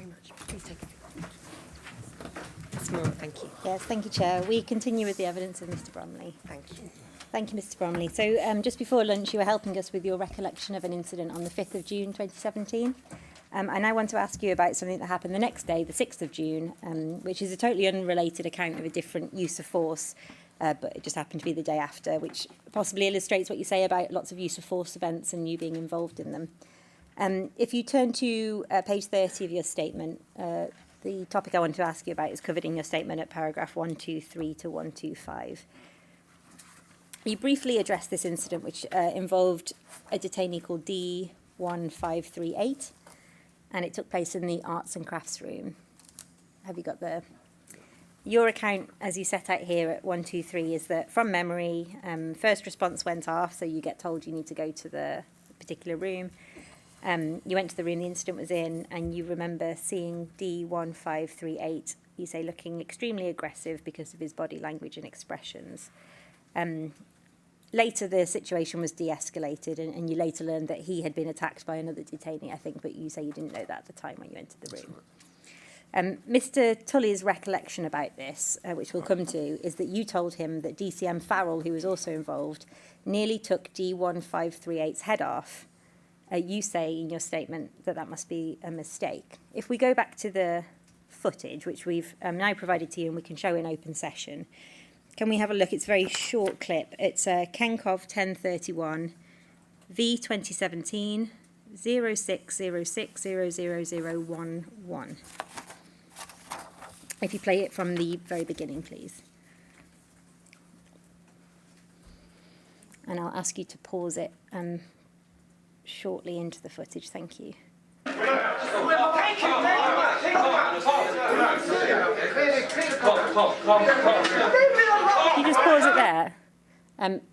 very much. Please take a seat. That's more, thank you. Yes, thank you, Chair. We continue with the evidence of Mr Bromley. Thank you. Thank you, Mr Bromley. So just before lunch, you were helping us with your recollection of an incident on the 5th of June 2017. And I want to ask you about something that happened the next day, the 6th of June, which is a totally unrelated account of a different use of force, but it just happened to be the day after, which possibly illustrates what you say about lots of use of force events and you being involved in them. If you turn to page 30 of your statement, the topic I want to ask you about is covered in your statement at paragraph 123 to 125. You briefly addressed this incident, which involved a detainee called D1538, and it took place in the arts and crafts room. Have you got your account, as you set out here at 123, is that from memory, first response went off, so you get told you need to go to the particular room. You went to the room the incident was in, and you remember seeing D1538, you say, looking extremely aggressive because of his body language and expressions. Later, the situation was de-escalated, and you later learned that he had been attacked by another detainee, I think, but you say you didn't know that at the time when you entered the room. Mr Tully's recollection about this, which we'll come to, is that you told him that DCM Farrell, who was also involved, nearly took D1538's head off. You say in your statement that that must be a mistake. If we go back to the footage, which we've now provided to you and we can show in open session, can we have a look? It's a very short clip. It's Kenkov 1031, V 2017 0606000011. If you play it from the very beginning, please. And I'll ask you to pause it shortly into the footage. Thank you. If you just pause it there.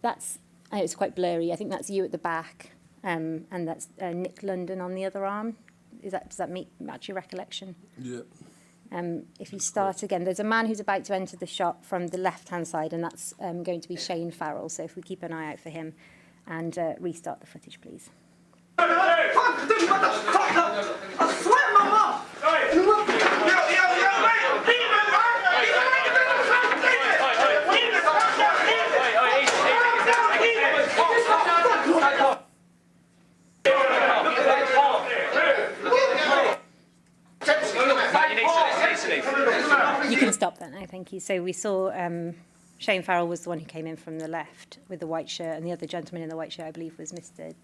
That's it's quite blurry. I think that's you at the back, and that's Nick London on the other arm. Does that match your recollection? Yeah. If you start again, there's a man who's about to enter the shop from the left-hand side, and that's going to be Shane Farrell. So if we keep an eye out for him, and restart the footage, please. You can stop that now, thank you. So we saw Shane Farrell was the one who came in from the left with the white shirt, and the other gentleman in the white shirt, I believe, was Mr.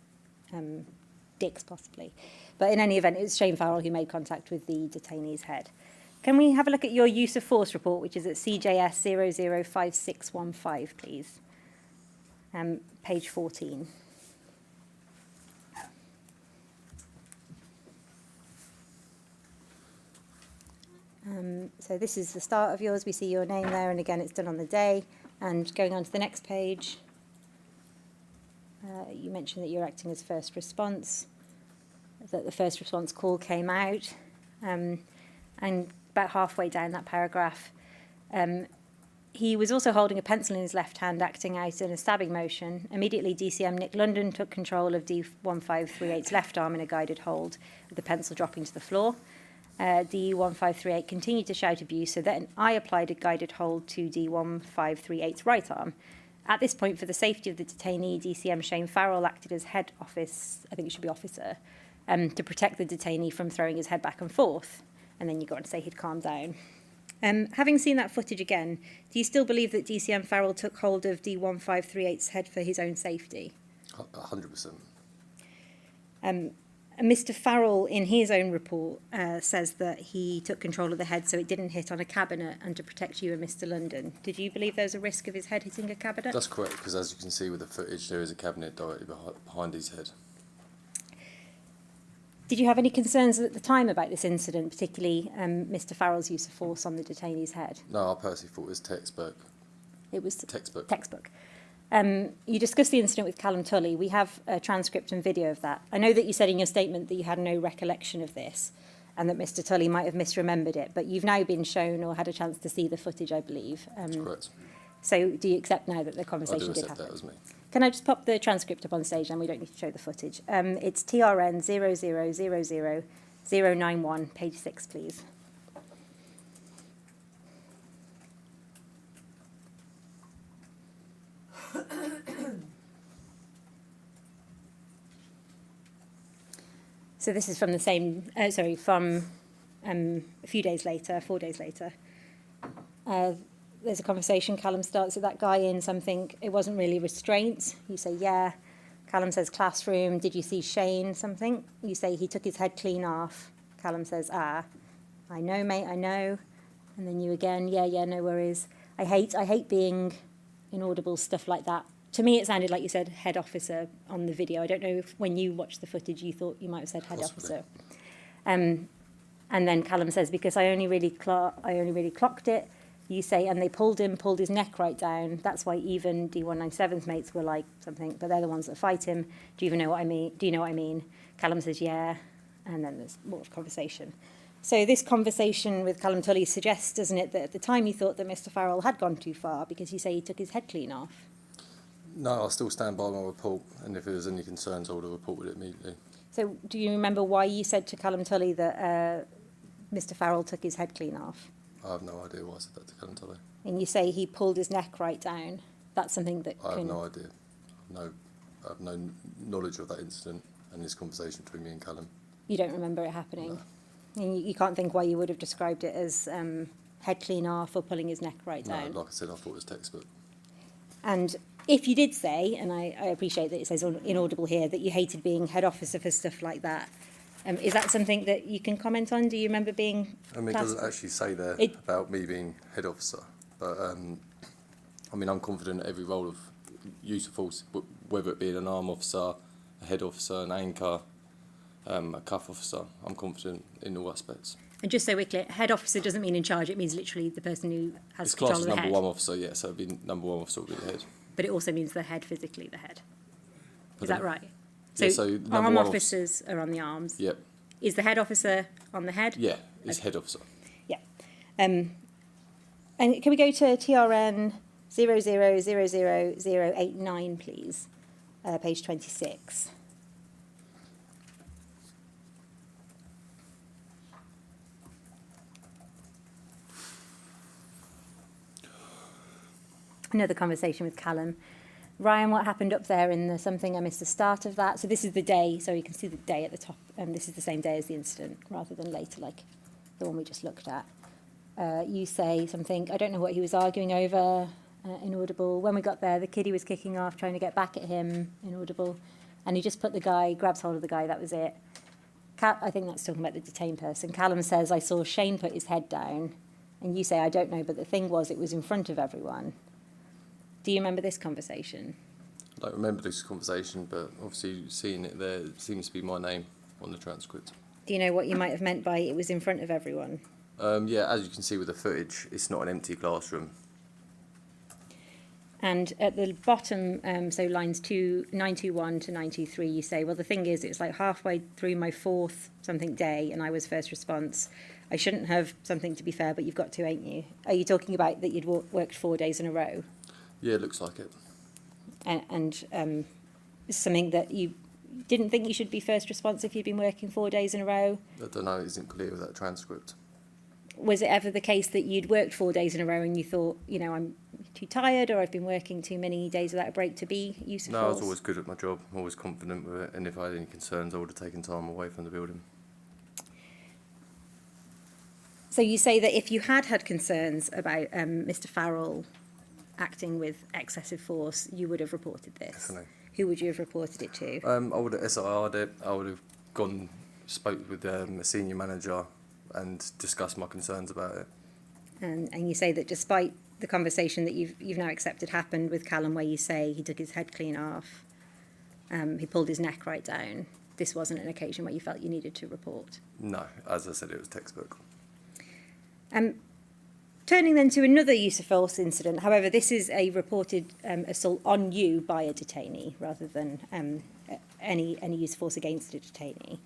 Dix, possibly. But in any event, it was Shane Farrell who made contact with the detainee's head. Can we have a look at your use of force report, which is at CJS 005615, please? Page 14. So this is the start of yours. We see your name there, and again, it's done on the day. And going on to the next page, you mentioned that you're acting as first response, that the first response call came out, and about halfway down that paragraph, he was also holding a pencil in his left hand, acting out in a stabbing motion. Immediately, DCM Nick London took control of D1538's left arm in a guided hold, with the pencil dropping to the floor. D1538 continued to shout abuse, so then I applied a guided hold to D1538's right arm. At this point, for the safety of the detainee, DCM Shane Farrell acted as head office, I think it should be officer, to protect the detainee from throwing his head back and forth. And then you go on to say he'd calm down. Having seen that footage again, do you still believe that DCM Farrell took hold of D1538's head for his own safety? 100%. Mr. Farrell, in his own report, says that he took control of the head so it didn't hit on a cabinet and to protect you and Mr. London. Did you believe there was a risk of his head hitting a cabinet? That's correct, because as you can see with the footage, there is a cabinet directly behind his head. Did you have any concerns at the time about this incident, particularly Mr. Farrell's use of force on the detainee's head? No, I personally thought it was textbook. It was textbook. Textbook. You discussed the incident with Callum Tully. We have a transcript and video of that. I know that you said in your statement that you had no recollection of this and that Mr. Tully might have misremembered it, but you've now been shown or had a chance to see the footage, I believe. That's correct. So do you accept now that the conversation did happen? I do accept that as me. Can I just pop the transcript up on stage, and we don't need to show the footage? It's TRN 091, page 6, please. So this is from the same, from a few days later, 4 days later. There's a conversation. Callum starts with that guy in something. It wasn't really restraint. You say, yeah. Callum says, classroom. Did you see Shane? Something. You say, he took his head clean off. Callum says, I know, mate, I know. And then you again, yeah, no worries. I hate being inaudible, stuff like that. To me, it sounded like you said head officer on the video. I don't know if when you watched the footage, you thought you might have said head Possibly. officer. And then Callum says, because I only really clocked it. You say, and they pulled his neck right down. That's why even D197's mates were like something, but they're the ones that fight him. Do you even know what I mean? Do you know what I mean? Callum says, yeah. And then there's more of conversation. So this conversation with Callum Tully suggests, doesn't it, that at the time you thought that Mr. Farrell had gone too far because you say he took his head clean off. No, I'll still stand by my report, and if there's any concerns, I would have reported it immediately. So do you remember why you said to Callum Tully that Mr. Farrell took his head clean off? I have no idea why I said that to Callum Tully. And you say he pulled his neck right down. That's something that I have no idea. I have no knowledge of that incident and this conversation between me and Callum. You don't remember it happening? No. And you can't think why you would have described it as head clean off or pulling his neck right down? No, like I said, I thought it was textbook. And if you did say, and I appreciate that it says inaudible here, that you hated being head officer for stuff like that, is that something that you can comment on? Do you remember being... I mean, it doesn't actually say there about me being head officer, but I mean, I'm confident every role of use of force, whether it be an arm officer, a head officer, an anchor, a cuff officer, I'm confident in all aspects. And just so we're clear, head officer doesn't mean in charge, it means literally the person who has It's control classed of as the head. number one officer, yeah, so it'd be number one officer would be the head. But it also means the head, physically the head. Is that right? Yeah, so number arm one officers are on the arms. Yep. Is the head officer on the head? Yeah, it's Okay. head officer. Yeah. And can we go to TRN 0000089, please? Page 26. Another conversation with Callum. Ryan, what happened up there in the something? I missed the start of that. So this is the day, so you can see the day at the top. This is the same day as the incident, rather than later, like the one we just looked at. You say something, I don't know what he was arguing over, inaudible. When we got there, the kiddie was kicking off, trying to get back at him, inaudible. And he just grabs hold of the guy, that was it. I think that's talking about the detained person. Callum says, I saw Shane put his head down. And you say, I don't know, but the thing was, it was in front of everyone. Do you remember this conversation? I don't remember this conversation, but obviously seeing it there, it seems to be my name on the transcript. Do you know what you might have meant by it was in front of everyone? Yeah, as you can see with the footage, it's not an empty classroom. And at the bottom, so lines 921 to 923, you say, well, the thing is, it's like halfway through my fourth something day, and I was first response. I shouldn't have something, to be fair, but you've got to, ain't you? Are you talking about that you'd worked 4 days in a row? Yeah, it looks like it. And something that you didn't think you should be first response if you'd been working 4 days in a row? I don't know, it isn't clear with that transcript. Was it ever the case that you'd worked 4 days in a row and you thought, you know, I'm too tired or I've been working too many days without a break to be use of No, I was force? always good at my job, always confident with it, and if I had any concerns, I would have taken time away from the building. So you say that if you had concerns about Mr. Farrell acting with excessive force, you would have reported this? Definitely. Who would you have reported it to? I would have SIR'd it, I would have spoke with a senior manager and discussed my concerns about it. And you say that despite the conversation that you've now accepted happened with Callum, where you say he took his head clean off, he pulled his neck right down, this wasn't an occasion where you felt you needed to report? No, as I said, it was textbook. Turning then to another use of force incident, however, this is a reported assault on you by a detainee rather than any use of force against a detainee,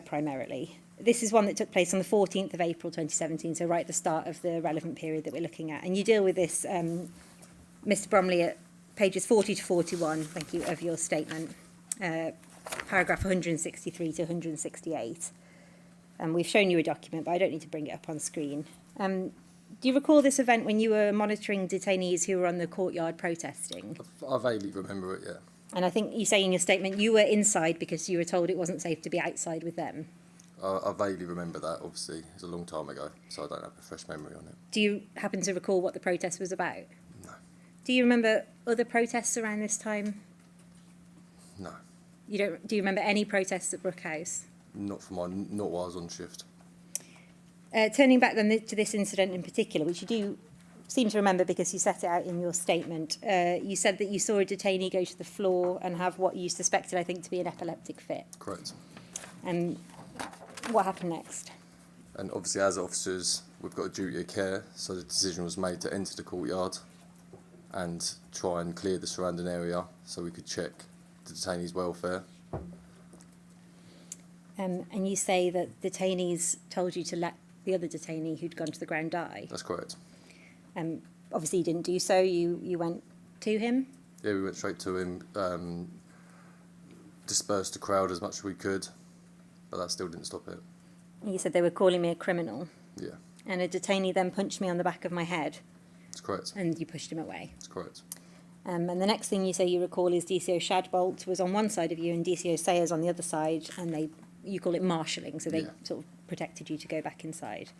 primarily. This is one that took place on the 14th of April 2017, so right at the start of the relevant period that we're looking at. And you deal with this, Mr. Bromley, at pages 40 to 41, thank you, of your statement, paragraph 163 to 168. And we've shown you a document, but I don't need to bring it up on screen. Do you recall this event when you were monitoring detainees who were on the courtyard protesting? I vaguely remember it, yeah. And I think you say in your statement you were inside because you were told it wasn't safe to be outside with them. I vaguely remember that, obviously. It was a long time ago, so I don't have a fresh memory on it. Do you happen to recall what the protest was about? No. Do you remember other protests around this time? No. You don't. Do you remember any protests at Brookhouse? Not while I was on shift. Turning back then to this incident in particular, which you do seem to remember because you set it out in your statement, you said that you saw a detainee go to the floor and have what you suspected, I think, to be an epileptic fit. Correct. And what happened next? And obviously, as officers, we've got a duty of care, so the decision was made to enter the courtyard and try and clear the surrounding area so we could check the detainees' welfare. And you say that detainees told you to let the other detainee who'd gone to the ground die. That's correct. Obviously, you didn't do so. You went to him. Yeah, we went straight to him, dispersed the crowd as much as we could, but that still didn't stop it. And you said they were calling me a criminal. Yeah. And a detainee then punched me on the back of my head. That's correct. And you pushed him away. That's correct. And the next thing you say you recall is DCO Shadbolt was on one side of you and DCO Sayers on the other side, and you call it marshalling, so they sort of protected you to go back inside.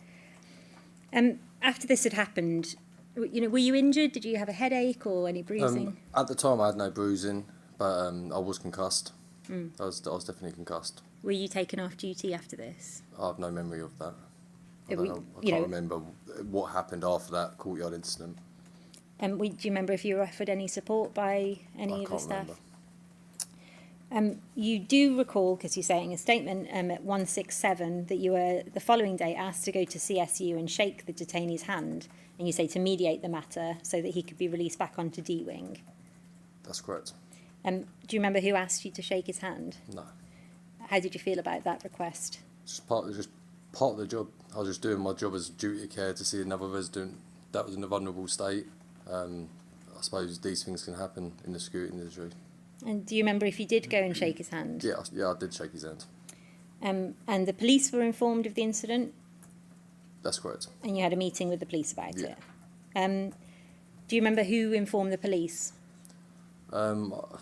After this had happened, were you injured? Did you have a headache or any bruising? At the time, I had no bruising, but I was concussed. I was definitely concussed. Were you taken off duty after this? I have no memory of that. I can't remember what happened after that courtyard incident. Do you remember if you were offered any support by any of the staff? You do recall, because you say in a statement at 167, that you were the following day asked to go to CSU and shake the detainee's hand, and you say to mediate the matter so that he could be released back onto D-Wing. That's correct. Do you remember who asked you to shake his hand? No. How did you feel about that request? Just part of the job. I was just doing my job as duty of care to see another resident that was in a vulnerable state. I suppose these things can happen in the security industry. And do you remember if you did go and shake his hand? Yeah, I did shake his hand. And the police were informed of the incident? That's correct. And you had a meeting with the police about Yeah. it? Do you remember who informed the police? No,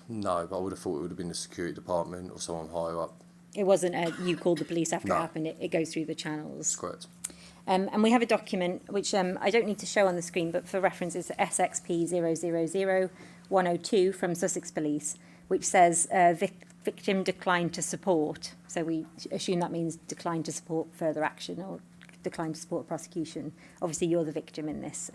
but I would have thought it would have been the security department or someone higher up. It wasn't you called the police after No. it happened, it goes through the channels. That's correct. And we have a document, which I don't need to show on the screen, but for reference it's SXP 000102 from Sussex Police, which says victim declined to support. So we assume that means declined to support further action or declined to support prosecution. Obviously, you're the victim in this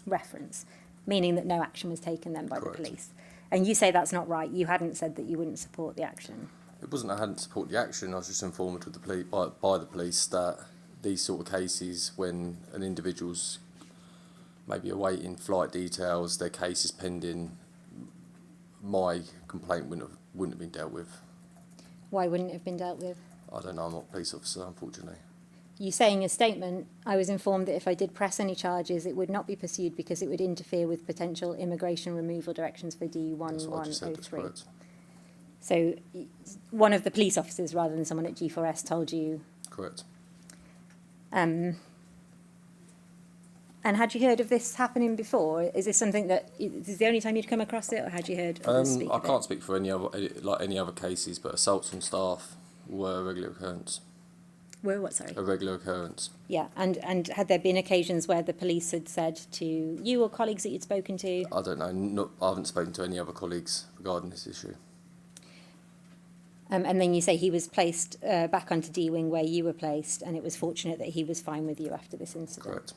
reference, meaning that no action was taken then by Correct. the police. And you say that's not right. You hadn't said that you wouldn't support the action. It wasn't I hadn't supported the action. I was just informed with the by the police that these sort of cases, when an individual's maybe awaiting flight details, their case is pending, my complaint wouldn't have been dealt with. Why wouldn't it have been dealt with? I don't know. I'm not a police officer, unfortunately. You say in your statement, I was informed that if I did press any charges, it would not be pursued because it would interfere with potential immigration removal directions for That's what I just said. That's D1103. correct. So one of the police officers, rather than someone at G4S, told you. Correct. And had you heard of this happening before? Is this something that is this the only time you'd come across it, or had you heard others speak I of can't it? speak for any other cases, but assaults on staff were a regular occurrence. Were what? Sorry. A regular occurrence. Yeah, and had there been occasions where the police had said to you or colleagues that you'd spoken to? I don't know. I haven't spoken to any other colleagues regarding this issue. And then you say he was placed back onto D-Wing where you were placed, and it was fortunate that he was fine with you after this incident. Correct.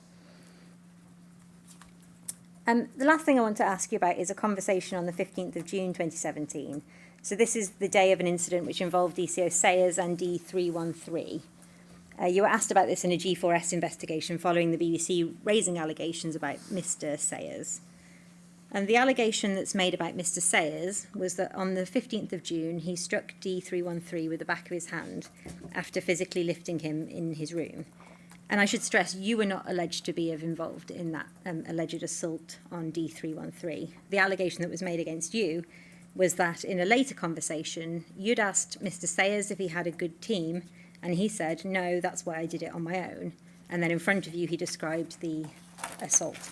The last thing I want to ask you about is a conversation on the 15th of June 2017. So this is the day of an incident which involved DCO Sayers and D313. You were asked about this in a G4S investigation following the BBC raising allegations about Mr. Sayers. And the allegation that's made about Mr. Sayers was that on the 15th of June, he struck D313 with the back of his hand after physically lifting him in his room. And I should stress, you were not alleged to be involved in that alleged assault on D313. The allegation that was made against you was that in a later conversation, you'd asked Mr. Sayers if he had a good team And he said, no, that's why I did it on my own. And then in front of you, he described the assault.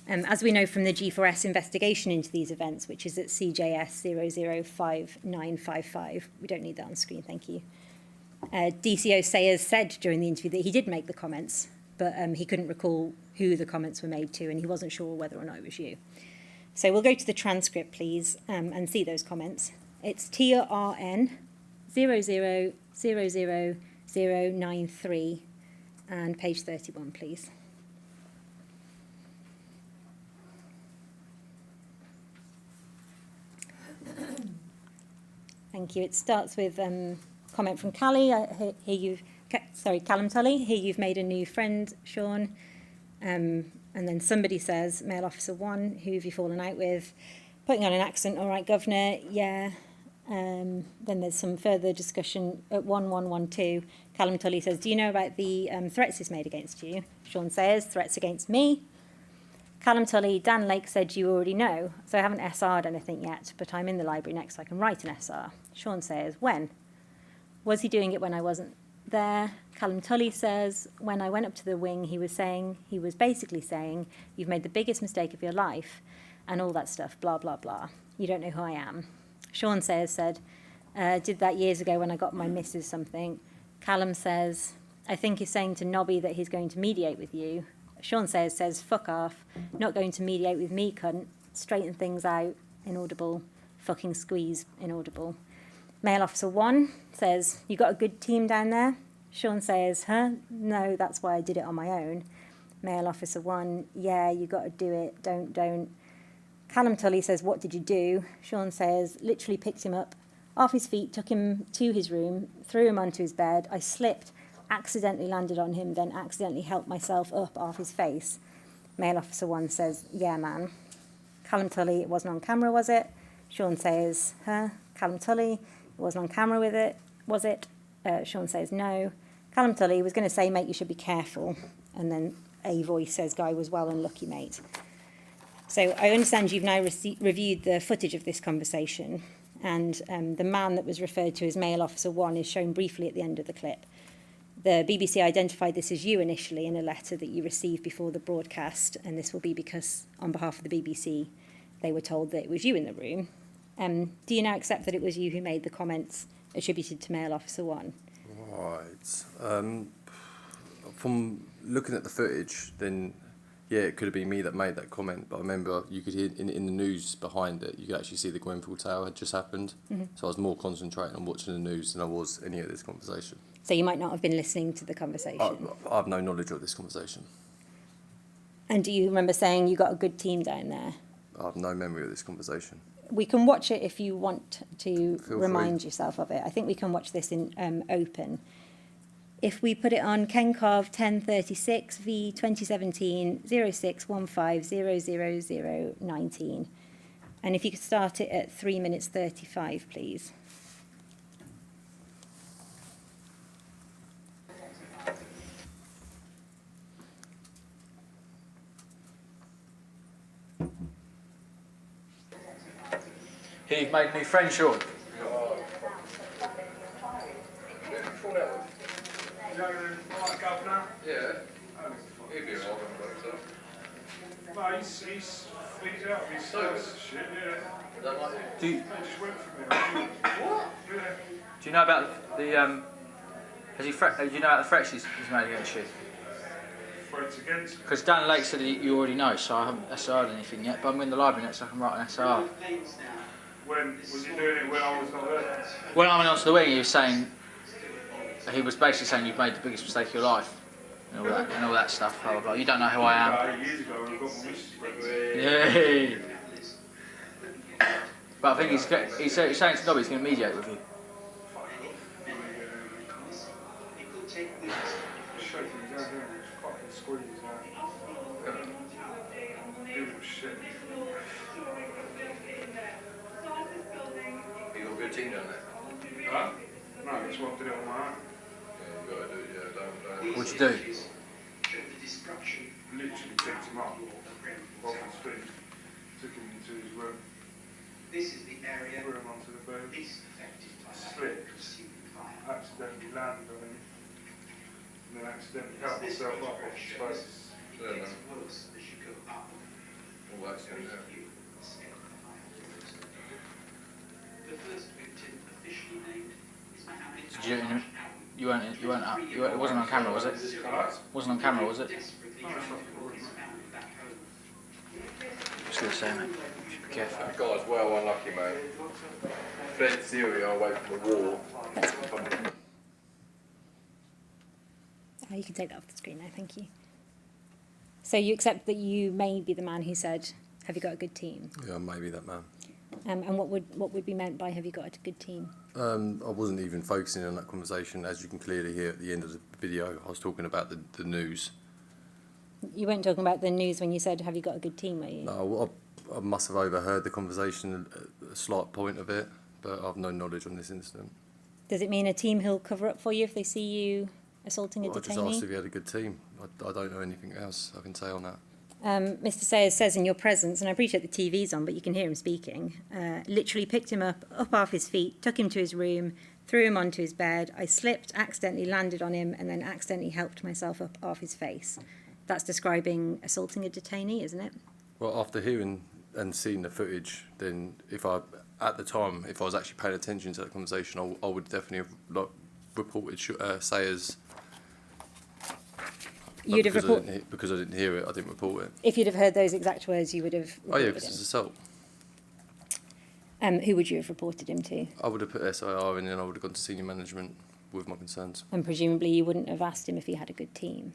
As we know from the G4S investigation into these events, which is at CJS 005955, we don't need that on screen, thank you. DCO Sayers said during the interview that he did make the comments, but he couldn't recall who the comments were made to, and he wasn't sure whether or not it was you. So we'll go to the transcript, please, and see those comments. It's TRN 0000093 and page 31, please. Thank you. It starts with comment from Callie. Callum Tully. Here you've made a new friend, Sean. And then somebody says, Male Officer 1, who have you fallen out with? Putting on an accent, all right, Governor, yeah. Then there's some further discussion at 1112. Callum Tully says, do you know about the threats he's made against you? Sean says, threats against me. Callum Tully, Dan Lake said you already know, so I haven't SR'd anything yet, but I'm in the library next so I can write an SR. Sean says, when? Was he doing it when I wasn't there? Callum Tully says, when I went up to the wing, he was basically saying, you've made the biggest mistake of your life, and all that stuff, blah, blah, blah. You don't know who I am. Sean said, did that years ago when I got my missus something. Callum says, I think he's saying to Nobby that he's going to mediate with you. Sean says, fuck off, not going to mediate with me, cunt, straighten things out, inaudible, fucking squeeze, inaudible. Male Officer 1 says, you got a good team down there? Sean says, huh? No, that's why I did it on my own. Male Officer 1, yeah, you got to do it, don't. Callum Tully says, what did you do? Sean says, literally picked him up off his feet, took him to his room, threw him onto his bed. I slipped, accidentally landed on him, then accidentally helped myself up off his face. Male Officer 1 says, yeah, man. Callum Tully, it wasn't on camera, was it? Sean says, huh? Callum Tully, it wasn't on camera with it, was it? Sean says, no. Callum Tully was going to say, mate, you should be careful. And then a voice says, guy was well and lucky, mate. So I understand you've now reviewed the footage of this conversation, and the man that was referred to as Male Officer 1 is shown briefly at the end of the clip. The BBC identified this as you initially in a letter that you received before the broadcast, and this will be because, on behalf of the BBC, they were told that it was you in the room. Do you now accept that it was you who made the comments attributed to Male Officer 1? Right. From looking at the footage, then, yeah, it could have been me that made that comment, but I remember you could hear in the news behind it, you could actually see the Grenfell Tower had just happened, so I was more concentrating on watching the news than I was any of this conversation. So you might not have been listening to the conversation? I have no knowledge of this conversation. And do you remember saying you got a good team down there? I have no memory of this conversation. We can watch it if you want to remind free. yourself of it. I think we can watch this in open. If we put it on KenCarve 1036 v 2017 0615 00019. And if you could start it at 3 minutes 35, please. Here you've made a new friend, Sean. Governor? Yeah. He'd be alright, No, he's out of his shit, yeah. Do you, He just went for me. what? Yeah. Do you know about the do you know about the threats he's made against you? Threats against me. Because Dan Lake said that you already know, so I haven't SR'd anything yet. But I'm in the library next, so I can write an SR. When was he doing it when I was not there? When I went onto the wing, he was basically saying you've made the biggest mistake of your life, and all that stuff. Blah blah blah. You don't know who I am. 8 years ago when I got my missus pregnant. Yay! But I think he's saying to Nobby he's going to mediate with you. Shaking his hand, fucking squeeze his hand. Beautiful shit. You got a good team down there? Huh? No, that's why I did it on my own. Yeah, you got to do it, yeah, don't. What'd you do? Literally picked him up off his feet, took him into his room, This is the area threw him onto the bed, least affected by slipped, accidentally landed on him, then accidentally helped myself up off the space. Yeah, man. All that's in there. Did you weren't up, it wasn't on camera, was it? Wasn't on camera, was it? Just gonna say, mate, you should be careful. That guy's well unlucky, mate. Fled Syria away from the war. Oh, you can take that off the screen now, thank you. So you accept that you may be the man who said, have you got a good team? Yeah, maybe that man. And what would be meant by have you got a good team? I wasn't even focusing on that conversation. As you can clearly hear at the end of the video, I was talking about the news. You weren't talking about the news when you said, have you got a good team, were you? No, I must have overheard the conversation, a slight point of it, but I've no knowledge on this incident. Does it mean a team who'll cover up for you if they see you assaulting a I just detainee? asked if he had a good team. I don't know anything else I can say on that. Mr. Sayers says in your presence, and I appreciate the TV's on, but you can hear him speaking, literally picked him up off his feet, took him to his room, threw him onto his bed. I slipped, accidentally landed on him, and then accidentally helped myself up off his face. That's describing assaulting a detainee, isn't it? Well, after hearing and seeing the footage, then at the time, if I was actually paying attention to that conversation, I would definitely have reported Sayers. You'd have reported because I didn't hear it. I didn't report it. if you'd have heard those exact words. You would have. Oh yeah, reported because him. it's assault. Who would you have reported him to? I would have put SIR in, and I would have gone to senior management with my concerns. And presumably you wouldn't have asked him if he had a good team.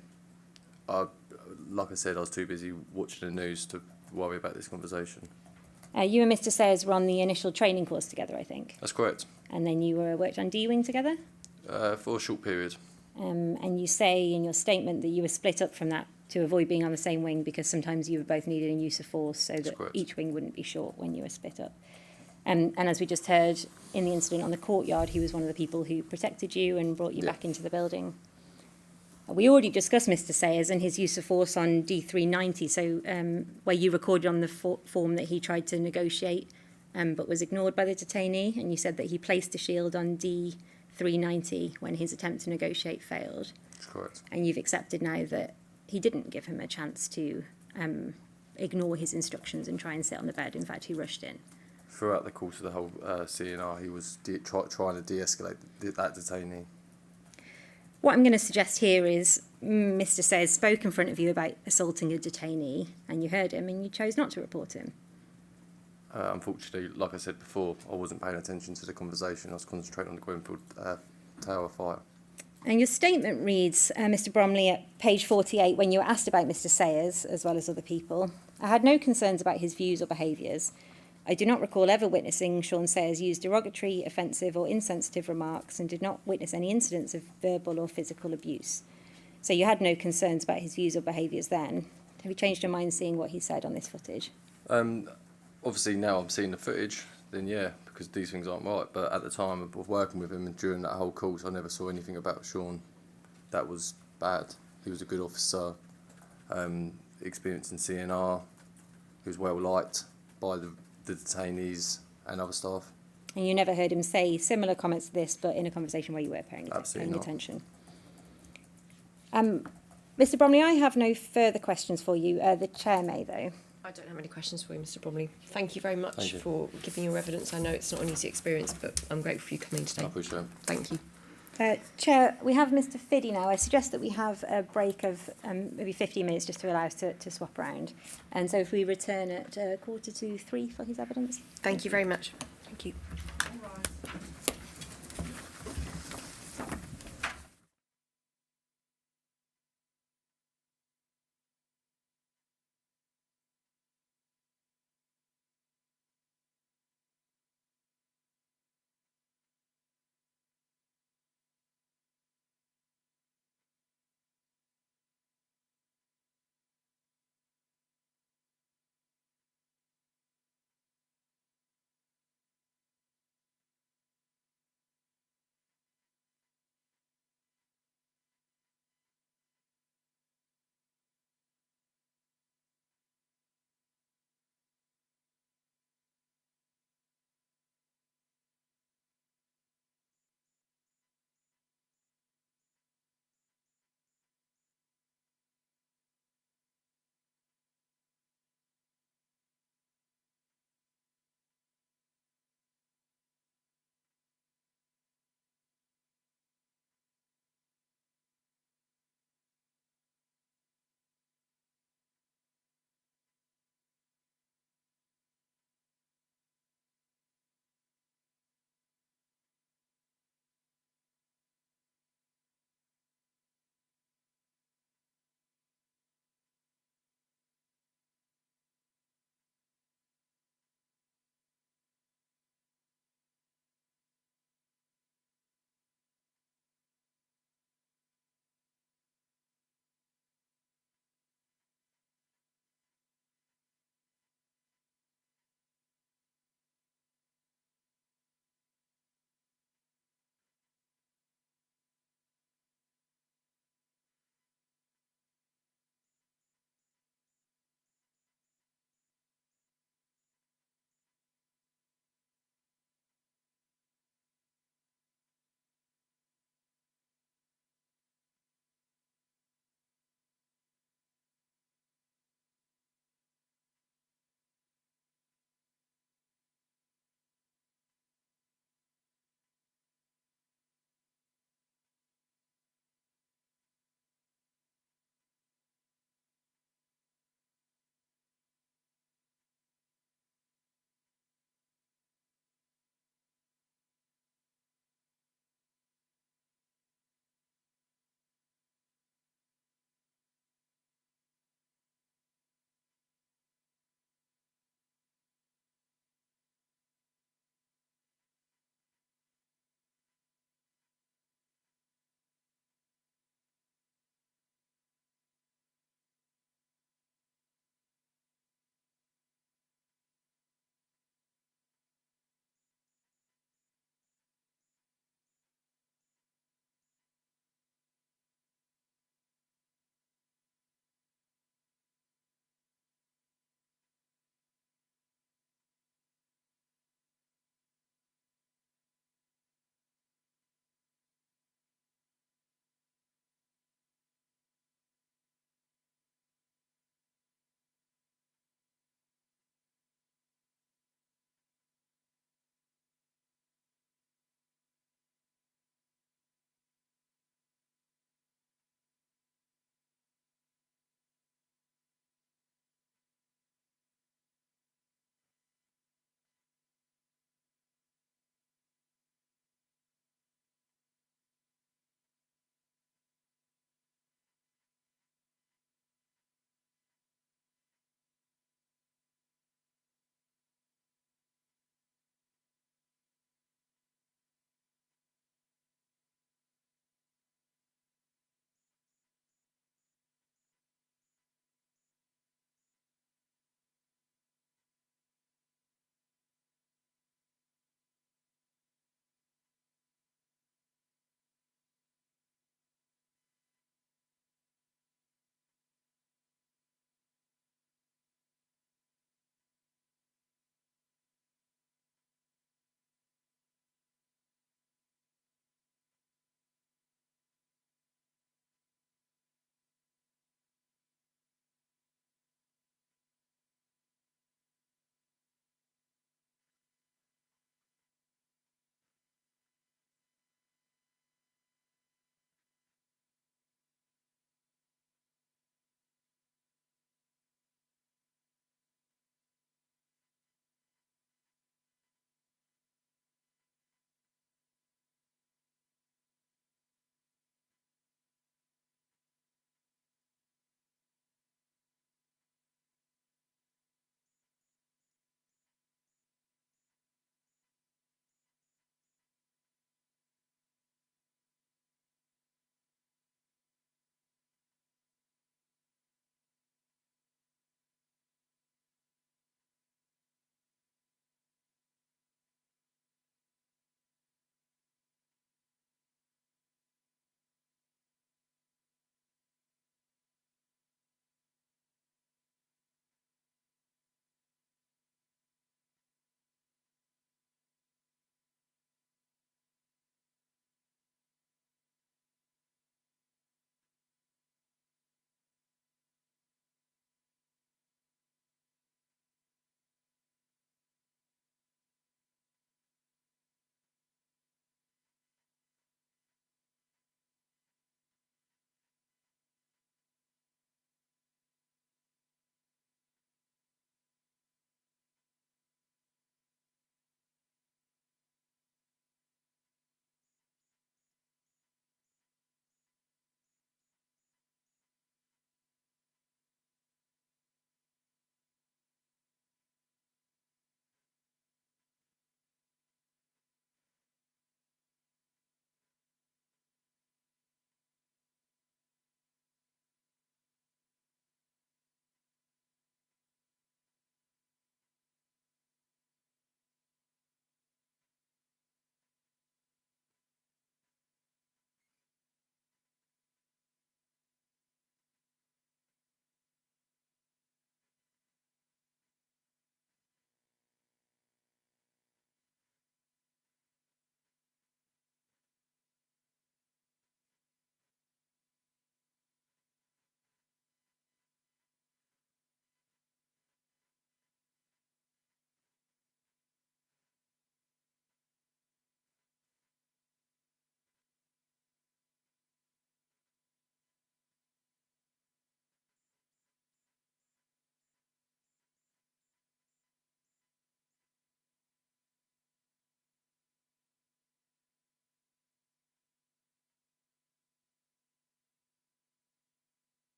Like I said, I was too busy watching the news to worry about this conversation. You and Mr. Sayers were on the initial training course together, I think, That's correct. and then you worked on D-Wing together. For a short period. And you say in your statement that you were split up from that to avoid being on the same wing because sometimes you were both needed in use of force so that correct. each wing wouldn't be short when you were split up. And as we just heard in the incident on the courtyard, he was one of the people who protected you and brought you Yeah. back into the building. We already discussed Mr. Sayers and his use of force on D390, so where you recorded on the form that he tried to negotiate but was ignored by the detainee, and you said that he placed a shield on D390 when his attempt to negotiate failed. That's correct. And you've accepted now that he didn't give him a chance to ignore his instructions and try and sit on the bed. In fact, he rushed in. Throughout the course of the whole CNR, he was trying to de-escalate that detainee. What I'm going to suggest here is Mr. Sayers spoke in front of you about assaulting a detainee, and you heard him, and you chose not to report him. Unfortunately, like I said before, I wasn't paying attention to the conversation. I was concentrating on the Grenfell Tower fire. And your statement reads, Mr. Bromley, at page 48, when you were asked about Mr. Sayers, as well as other people, I had no concerns about his views or behaviours. I do not recall ever witnessing Sean Sayers use derogatory, offensive or insensitive remarks and did not witness any incidents of verbal or physical abuse. So you had no concerns about his views or behaviours then. Have you changed your mind seeing what he said on this footage? Obviously, now I'm seeing the footage, then yeah, because these things aren't right. But at the time of working with him and during that whole course, I never saw anything about Sean that was bad. He was a good officer, experienced in CNR. He was well liked by the detainees and other staff. And you never heard him say similar comments to this, but in a conversation where you were paying Absolutely attention. Mr. Bromley, I have no further questions for you. The chair may, though. I don't have any questions for you, Mr. Bromley. Thank you very much Thank you. for giving your evidence. I know it's not an easy experience, but I'm grateful for you coming I today. appreciate it. Thank you. Chair, we have Mr. Fiddy now. I suggest that we have a break of maybe 15 minutes just to allow us to swap around. And so if we return at 2:45 for his evidence. Thank you very much. Thank you.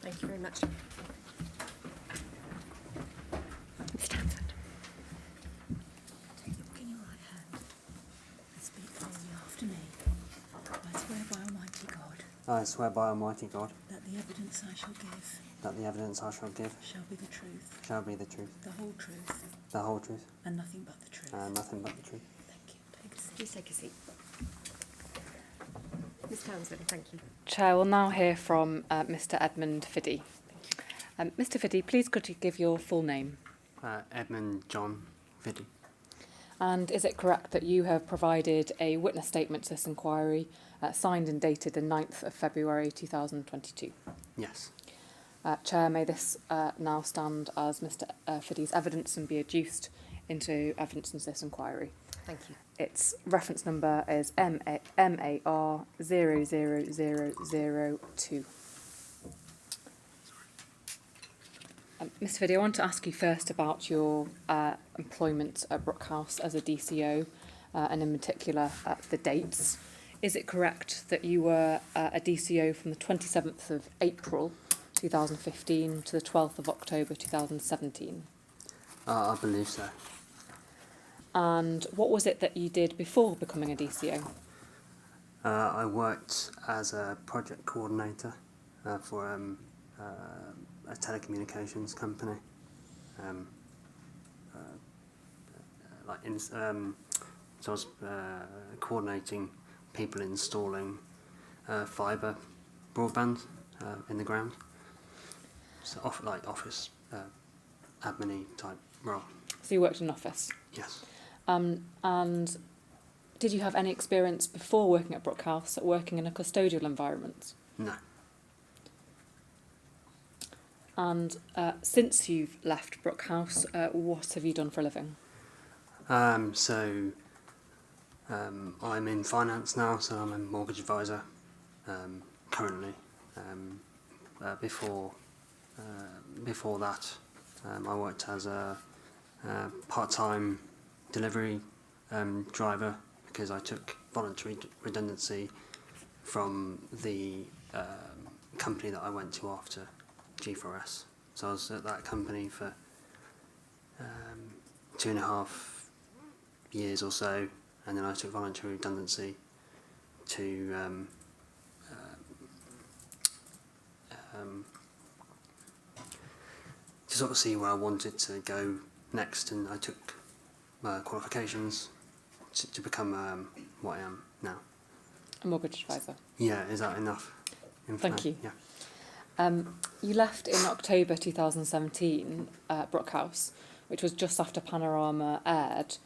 Thank you very much. Ms Townsend. Take the book in your right hand and speak clearly after me. I swear by Almighty God I swear by Almighty God that the evidence I shall give that the evidence I shall give shall be the truth, shall be the truth, the whole truth, the whole truth, and nothing but the truth. and nothing but the truth. Thank you. Take a seat. Please take a seat. Ms Townsend, thank you. Chair, we'll now hear from Mr Edmund Fiddy. Mr Fiddy, please could you give your full name? Edmund John Fiddy. And is it correct that you have provided a witness statement to this inquiry, signed and dated the 9th of February 2022? Yes. Chair, may this now stand as Mr Fiddy's evidence and be adduced into evidence in this inquiry. Thank you. Its reference number is MAR 00002. Mr Fiddy, I want to ask you first about your employment at Brookhouse as a DCO, and in particular the dates. Is it correct that you were a DCO from the 27th of April 2015 to the 12th of October 2017? I believe so. And what was it that you did before becoming a DCO? I worked as a project coordinator for a telecommunications company. So I was coordinating people installing fibre broadband in the ground. So office admin-y type role. So you worked in an office. Yes. And did you have any experience before working at Brookhouse at working in a custodial environment? No. And since you've left Brookhouse, what have you done for a living? I'm in finance now, so I'm a mortgage advisor currently. Before that, I worked as a part-time delivery driver because I took voluntary redundancy from the company that I went to after G4S. So I was at that company for 2.5 years or so, and then I took voluntary redundancy to sort of see where I wanted to go next, and I took qualifications to become what I am now. A mortgage advisor. Yeah, is that enough? Thank you. Yeah. You left in October 2017 Brookhouse, which was just after Panorama aired.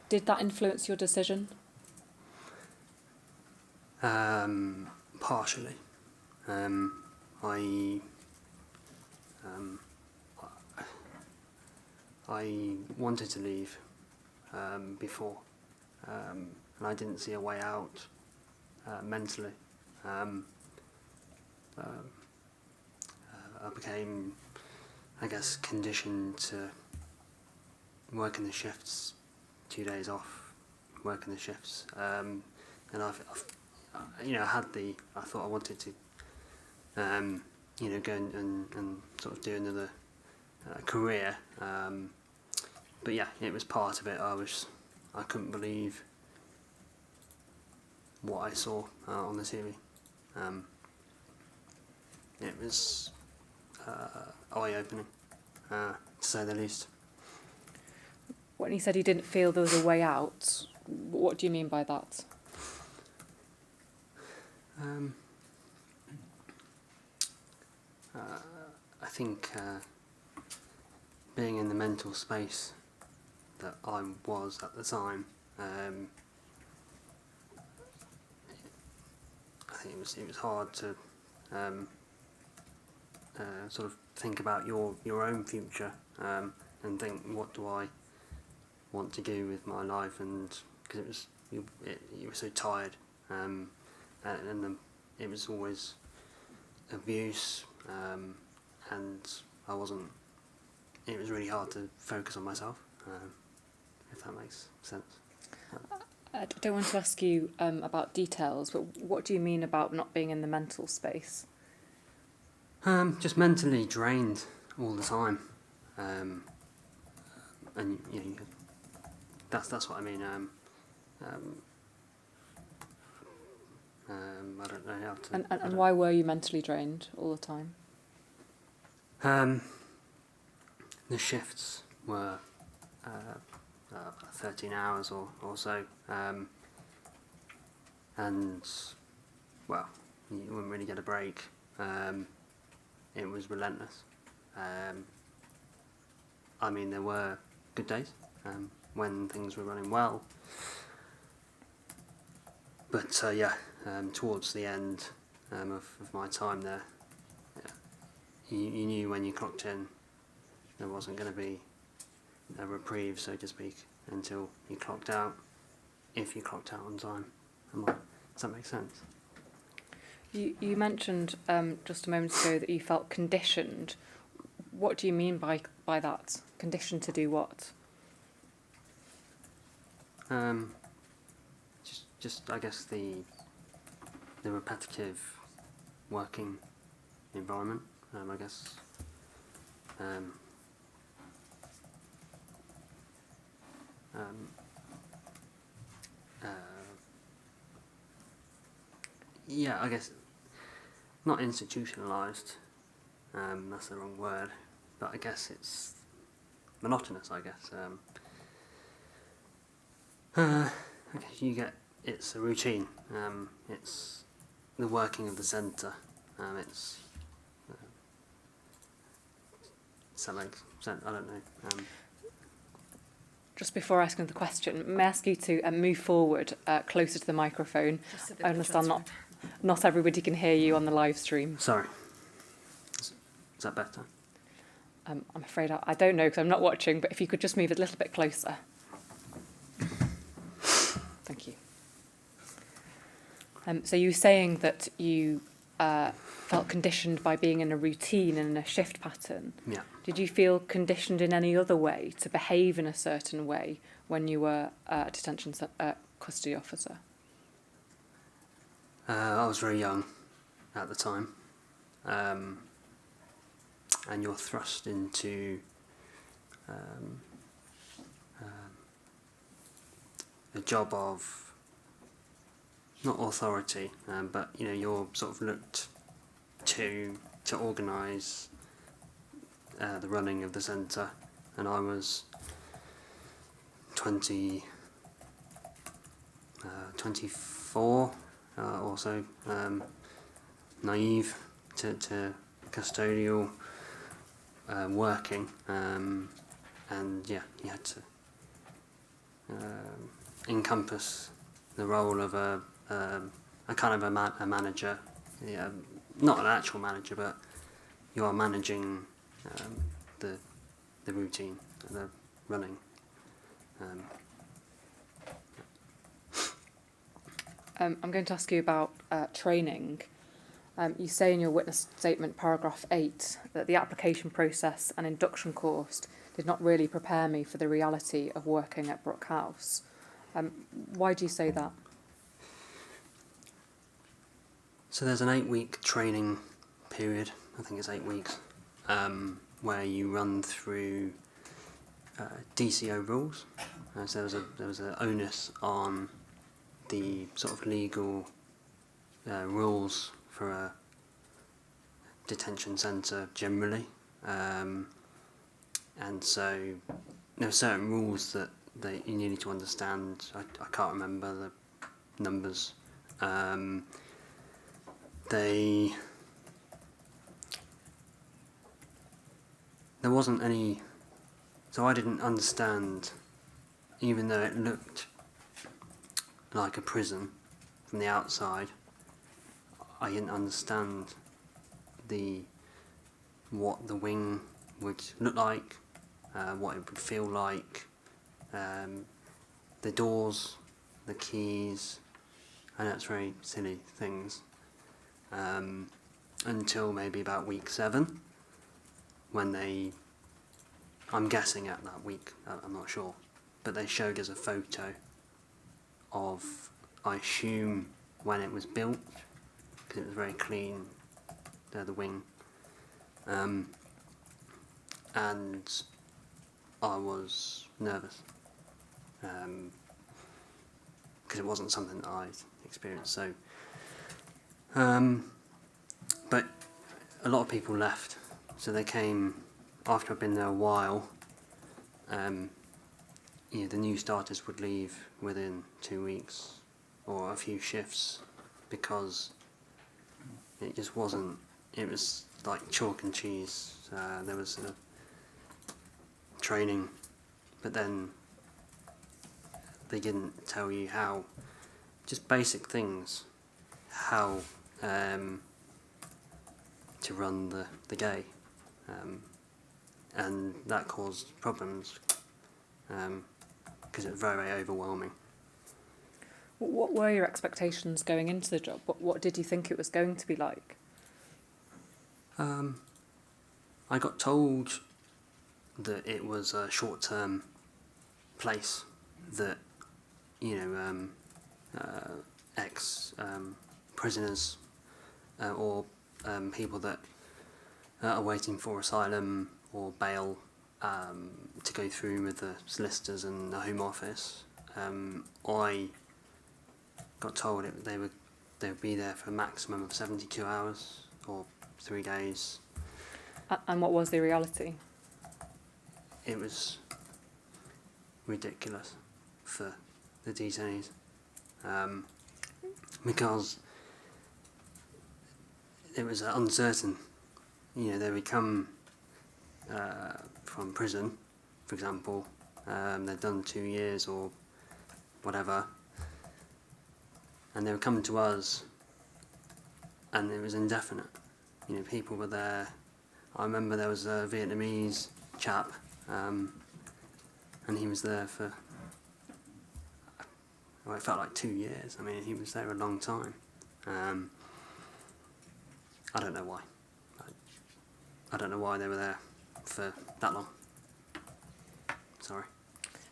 Did that influence your decision? Partially. I wanted to leave before, and I didn't see a way out mentally. I became, I guess, conditioned to working the shifts, 2 days off, working the shifts, and I've I thought I wanted to, go and sort of do another career, but yeah, it was part of it. I couldn't believe what I saw on the TV. It was eye-opening, to say the least. When you said you didn't feel there was a way out, what do you mean by that? I think being in the mental space that I was at the time, I think it was hard to sort of think about your own future and think, what do I want to do with my life? And because you were so tired, and it was always abuse, and I wasn't. It was really hard to focus on myself, if that makes sense. I don't want to ask you about details, but what do you mean about not being in the mental space? Just mentally drained all the time, and you know, that's what I mean. I don't know how to. And why were you mentally drained all the time? The shifts were 13 hours or so, and well, you wouldn't really get a break. It was relentless. I mean, there were good days when things were running well, but towards the end of my time there, you knew when you clocked in there wasn't going to be a reprieve, so to speak, until you clocked out, if you clocked out on time. Does that make sense? You mentioned just a moment ago that you felt conditioned. What do you mean by that? Conditioned to do what? Just I guess the repetitive working environment. I guess. Yeah, I guess not institutionalised. That's the wrong word, but I guess it's monotonous. I guess. It's a routine. It's the working of the centre. Does that make sense? I don't know. Just before asking the question, may I ask you to move forward closer to the microphone? I understand not everybody can hear you on the live stream. Sorry. Is that better? I'm afraid I don't know because I'm not watching, but if you could just move a little bit closer. Thank you. So you were saying that you felt conditioned by being in a routine and in a shift pattern. Yeah. Did you feel conditioned in any other way to behave in a certain way when you were a detention custody officer? I was very young at the time, and you're thrust into a job of not authority, but you know you're sort of looked to organise the running of the centre, and I was 24 or so, naive to custodial working, and yeah, you had to encompass the role of a kind of a manager, yeah, not an actual manager, but you are managing the routine, the running. I'm going to ask you about training. You say in your witness statement, paragraph 8, that the application process and induction course did not really prepare me for the reality of working at Brookhouse. Why do you say that? So there's an 8-week training period, I think it's 8 weeks, where you run through DCO rules. So there was an onus on the sort of legal rules for a detention centre generally, and so there are certain rules that you need to understand. I can't remember the numbers. There wasn't any, so I didn't understand, even though it looked like a prison from the outside, I didn't understand what the wing would look like, what it would feel like, the doors, the keys. I know it's very silly things, until maybe about week 7, when I'm guessing at that week, I'm not sure, but they showed us a photo of, I assume, when it was built, because it was very clean, the wing, and I was nervous because it wasn't something that I'd experienced. So, but a lot of people left, so they came after I'd been there a while. The new starters would leave within 2 weeks or a few shifts because it just wasn't. It was like chalk and cheese. There was training, but then they didn't tell you how, just basic things, how to run the gay, and that caused problems because it was very, very overwhelming. What were your expectations going into the job? What did you think it was going to be like? I got told that it was a short-term place, that ex-prisoners or people that are waiting for asylum or bail to go through with the solicitors and the Home Office. I got told they would be there for a maximum of 72 hours or 3 days. And what was the reality? It was ridiculous for the detainees because it was uncertain. They would come from prison, for example, they'd done 2 years or whatever, and they were coming to us, and it was indefinite. People were there. I remember there was a Vietnamese chap, and he was there for, it felt like 2 years. I mean, he was there a long time. I don't know why. I don't know why they were there for that long. Sorry.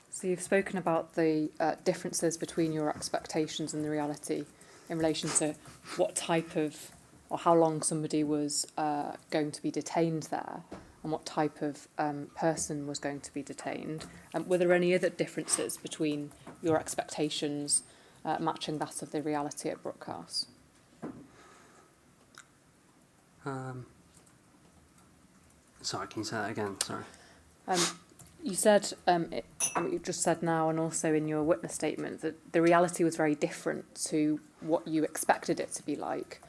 So you've spoken about the differences between your expectations and the reality in relation to what type of or how long somebody was going to be detained there and what type of person was going to be detained. Were there any other differences between your expectations matching that of the reality at Brookhouse? Sorry, can you say that again? Sorry. You said, what you just said now and also in your witness statement, that the reality was very different to what you expected it to be like.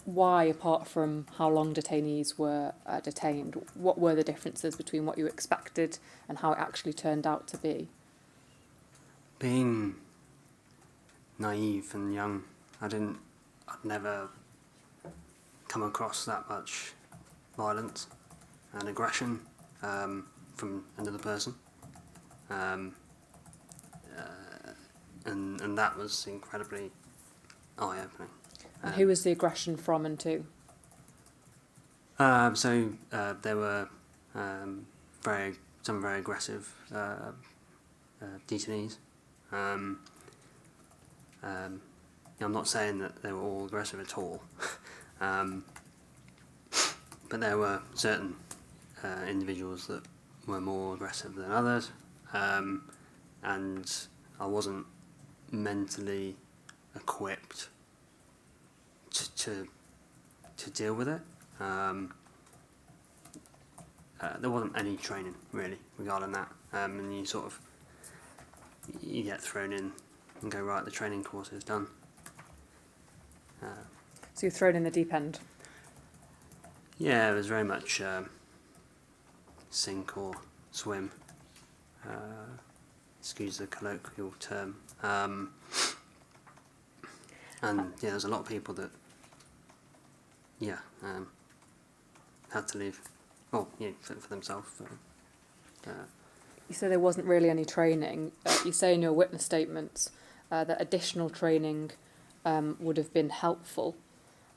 Why, apart from how long detainees were detained, what were the differences between what you expected and how it actually turned out to be? Being naive and young, I'd never come across that much violence and aggression from another person, and that was incredibly eye-opening. And who was the aggression from and to? There were some very aggressive detainees. I'm not saying that they were all aggressive at all, but there were certain individuals that were more aggressive than others, and I wasn't mentally equipped to deal with it. There wasn't any training really regarding that, and you get thrown in and go, right, the training course is done. So you're thrown in the deep end? Yeah, it was very much sink or swim, excuse the colloquial term. And there's a lot of people that had to leave, for themselves. You say there wasn't really any training. You say in your witness statements that additional training would have been helpful.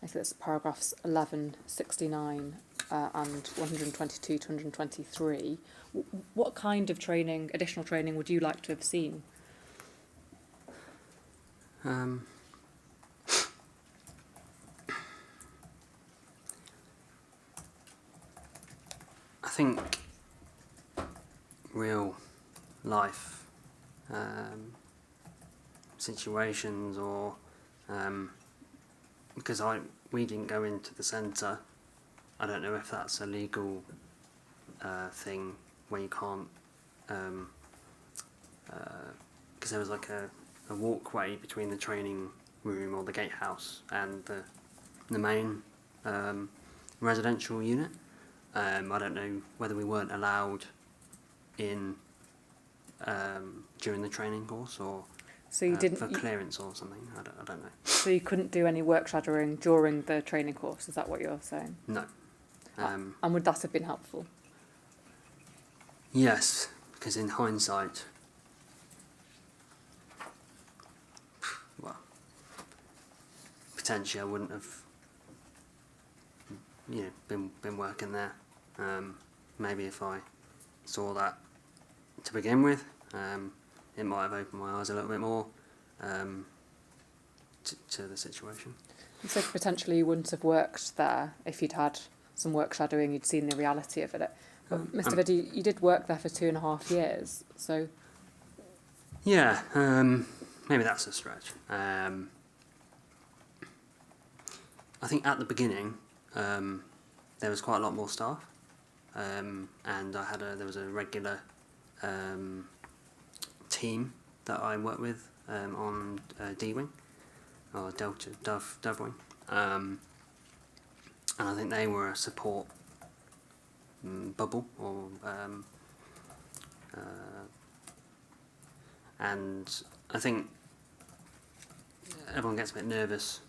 I think that's paragraphs 1169 and 122 to 123. What kind of training, additional training, would you like to have seen? think real life situations, or because we didn't go into the centre, I don't know if that's a legal thing where you can't, because there was like a walkway between the training room or the gatehouse and the main residential unit. I don't know whether we weren't allowed in during the training course, or So you didn't. for clearance or something. I don't know. So you couldn't do any work shadowing during the training course. Is that what you're saying? No. And would that have been helpful? Yes, because in hindsight, well, potentially I wouldn't have, been working there. Maybe if I saw that to begin with, it might have opened my eyes a little bit more to the situation. You said potentially you wouldn't have worked there if you'd had some work shadowing, you'd seen the reality of it. But Mr. Viddy, you did work there for 2.5 years, so... Yeah, maybe that's a stretch. I think at the beginning, there was quite a lot more staff, and there was a regular team that I worked with on D-Wing, or Dove Wing, and I think they were a support bubble, or and I think everyone gets a bit nervous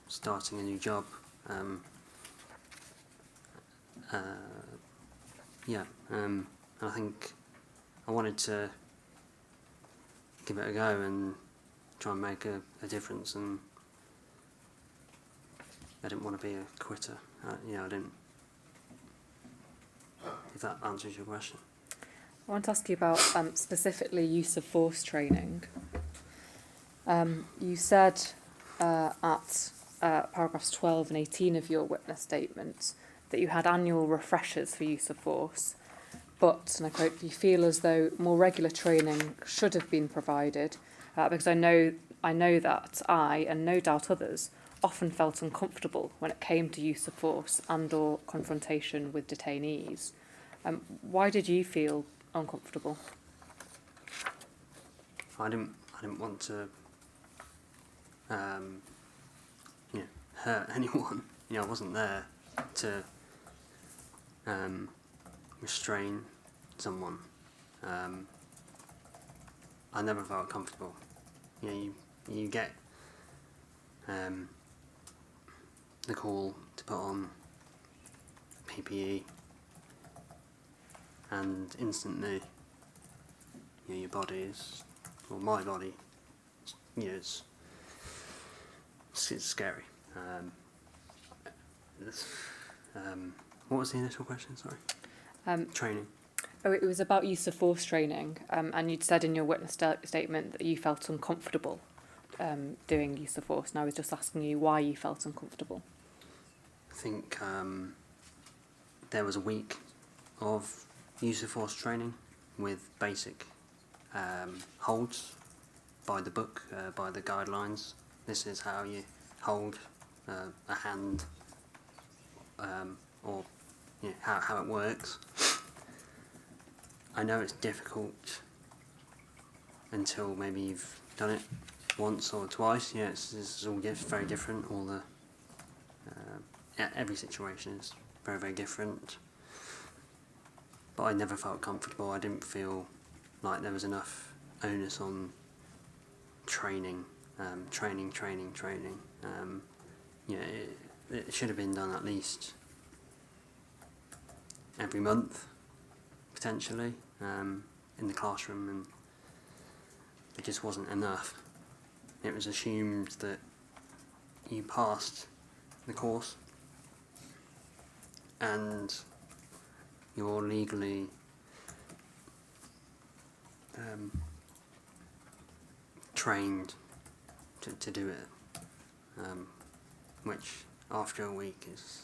starting a new job. And I think I wanted to give it a go and try and make a difference, and I didn't want to be a quitter. I didn't. If that answers your question. I want to ask you about specifically use of force training. You said at paragraphs 12 and 18 of your witness statement that you had annual refreshers for use of force, but, and I quote, you feel as though more regular training should have been provided, because I know that I, and no doubt others, often felt uncomfortable when it came to use of force and or confrontation with detainees. Why did you feel uncomfortable? I didn't want to hurt anyone. I wasn't there to restrain someone. I never felt comfortable. You get the call to put on PPE, and instantly, your body is, or my body, it's scary. What was the initial question? Sorry. Training. Oh, it was about use of force training, and you'd said in your witness statement that you felt uncomfortable doing use of force, and I was just asking you why you felt uncomfortable. I think there was a week of use of force training with basic holds by the book, by the guidelines. This is how you hold a hand, or how it works. I know it's difficult until maybe you've done it once or twice. It's all very different. All the every situation is very, very different. But I never felt comfortable. I didn't feel like there was enough onus on training. It should have been done at least every month, potentially, in the classroom, and it just wasn't enough. It was assumed that you passed the course and you're legally trained to do it, which after a week is,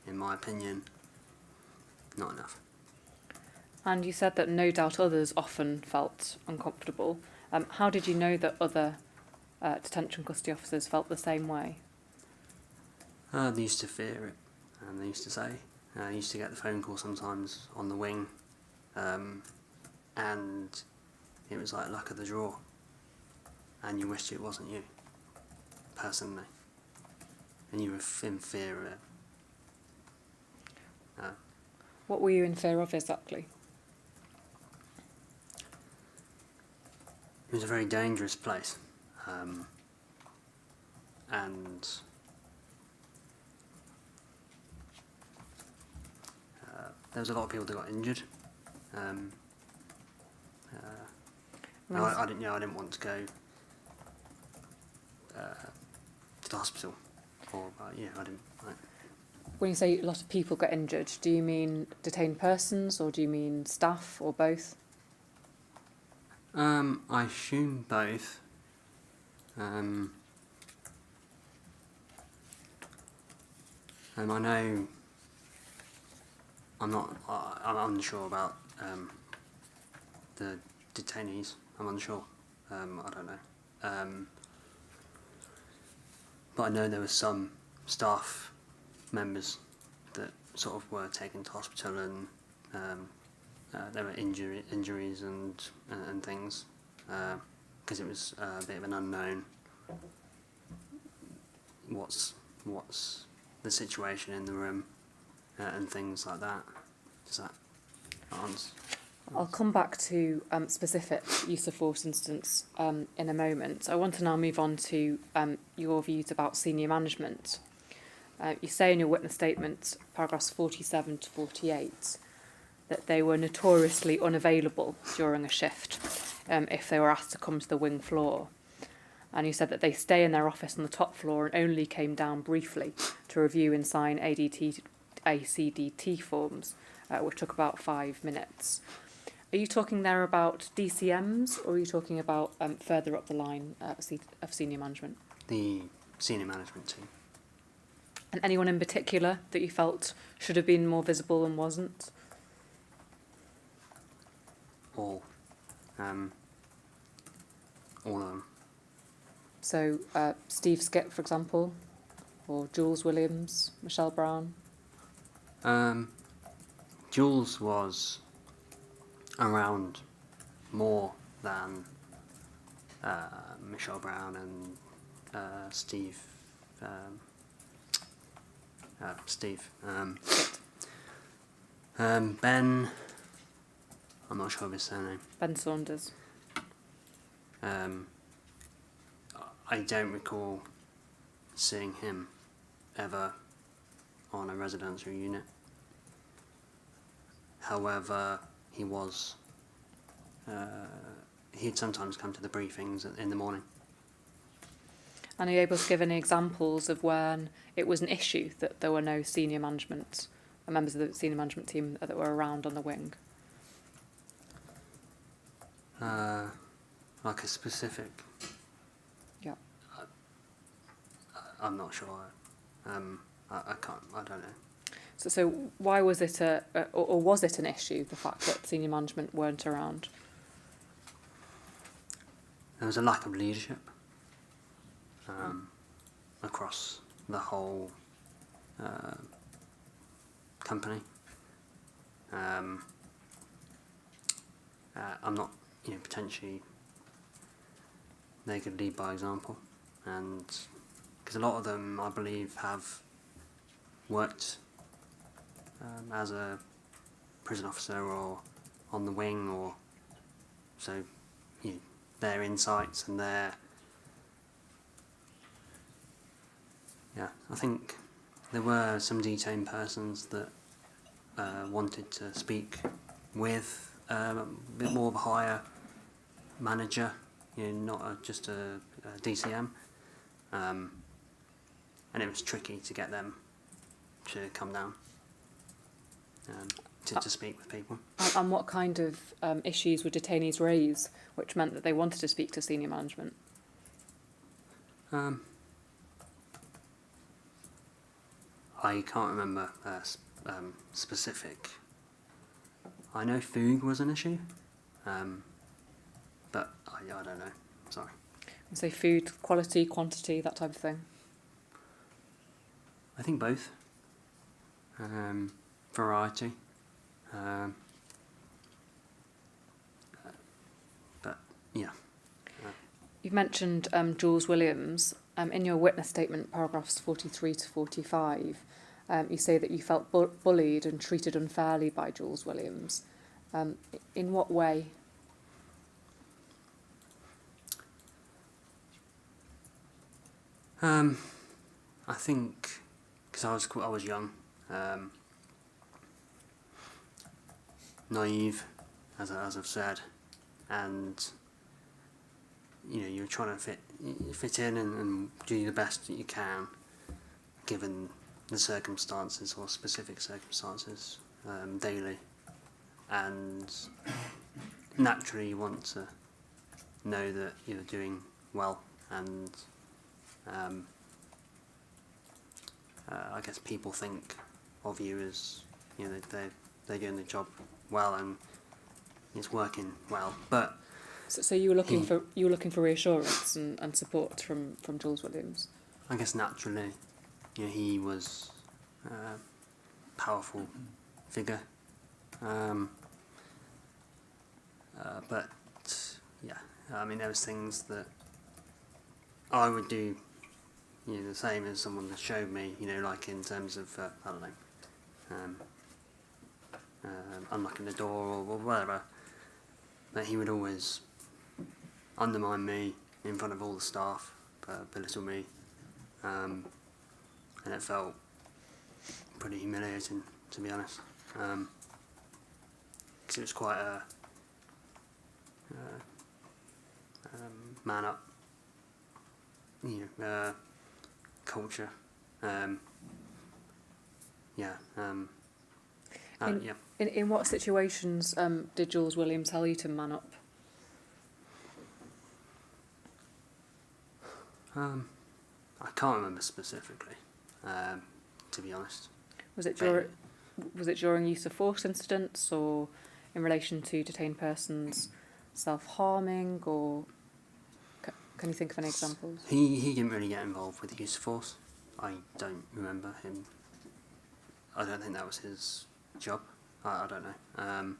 in my opinion, not enough. And you said that no doubt others often felt uncomfortable. How did you know that other detention custody officers felt the same way? They used to fear it, and they used to say. I used to get the phone call sometimes on the wing, and it was like luck of the draw, and you wished it wasn't you, personally, and you were in fear of it. What were you in fear of exactly? It was a very dangerous place, and there was a lot of people that got injured. I didn't want to go to the hospital, or I didn't. When you say a lot of people got injured, do you mean detained persons or do you mean staff or both? I assume both. I know. I'm unsure about the detainees. I'm unsure. I don't know. But I know there were some staff members that sort of were taken to hospital, and there were injuries and things, because it was a bit of an unknown. What's the situation in the room, and things like that. Does that answer? I'll come back to specific use of force incidents in a moment. I want to now move on to your views about senior management. You say in your witness statement, paragraphs 47 to 48, that they were notoriously unavailable during a shift if they were asked to come to the wing floor. And you said that they stay in their office on the top floor and only came down briefly to review and sign ACDT forms, which took about 5 minutes. Are you talking there about DCMs, or are you talking about further up the line of senior management? The senior management team. And anyone in particular that you felt should have been more visible and wasn't? All of them. So Steve Skip, for example, or Jules Williams, Michelle Brown? Jules was around more than Michelle Brown and Steve. Ben, I'm not sure of his surname. Ben Saunders. I don't recall seeing him ever on a residential unit. However, he'd sometimes come to the briefings in the morning. And are you able to give any examples of when it was an issue that there were no senior management, members of the senior management team that were around on the wing? Like a specific. Yeah. I'm not sure. I can't. I don't know. So why was it or was it an issue, the fact that senior management weren't around? There was a lack of leadership across the whole company. I'm not, potentially they could lead by example, and because a lot of them, I believe, have worked as a prison officer or on the wing, or so their insights and their I think there were some detained persons that wanted to speak with a bit more of a higher manager, not just a DCM, and it was tricky to get them to come down to speak with people. And what kind of issues would detainees raise, which meant that they wanted to speak to senior management? I can't remember specific I know food was an issue, but I don't know. Sorry. Say food quality, quantity, that type of thing. I think both. Variety. But yeah. You've mentioned Jules Williams. In your witness statement, paragraphs 43 to 45, you say that you felt bullied and treated unfairly by Jules Williams. In what way? I think because I was young, naive, as I've said, and you're trying to fit in and do the best that you can, given the circumstances or specific circumstances daily, and naturally you want to know that you're doing well, and I guess people think of you as they're doing the job well and it's working well. But so you were looking for reassurance and support from Jules Williams. I guess naturally, he was a powerful figure. But yeah, I mean, there was things that I would do, the same as someone that showed me, like in terms of, I don't know, unlocking the door or whatever. But he would always undermine me in front of all the staff, belittle me, and it felt pretty humiliating, to be honest, because it was quite a man up, culture. In what situations did Jules Williams tell you to man up? I can't remember specifically, to be honest. Was it during use of force incidents, or in relation to detained persons self-harming, or can you think of any examples? He didn't really get involved with the use of force. I don't remember him. I don't think that was his job. I don't know.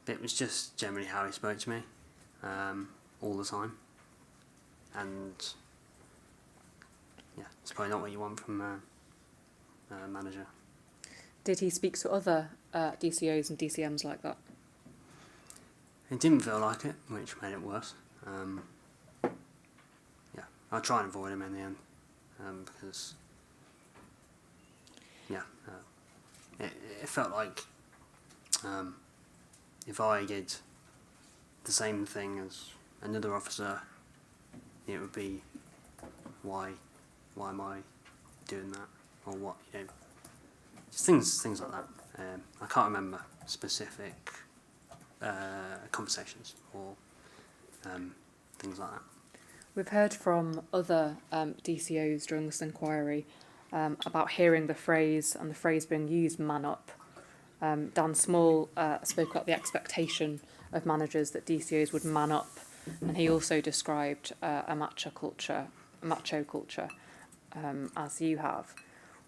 It was just generally how he spoke to me, all the time. And yeah, it's probably not what you want from a manager. Did he speak to other DCOs and DCMs like that? It didn't feel like it, which made it worse. Yeah, I try and avoid him in the end, because it felt like if I did the same thing as another officer, it would be why am I doing that, or what, just things like that. I can't remember specific conversations or things like that. We've heard from other DCOs during this inquiry about hearing the phrase being used, man up. Dan Small spoke about the expectation of managers that DCOs would man up, and he also described a macho culture, as you have.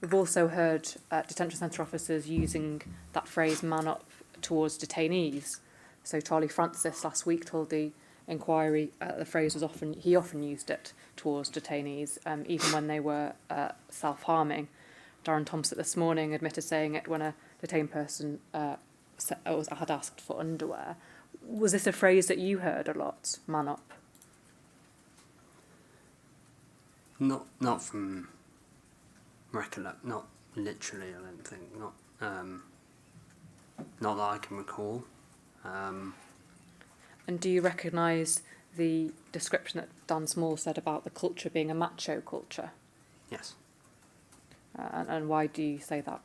We've also heard detention centre officers using that phrase man up towards detainees. So Charlie Francis last week told the inquiry the phrase was he often used it towards detainees, even when they were self-harming. Darren Thompson this morning admitted saying it when a detained person had asked for underwear. Was this a phrase that you heard a lot, man up? Not from recollect, not literally, I don't think, not that I can recall. And do you recognise the description that Dan Small said about the culture being a macho culture? Yes. And why do you say that?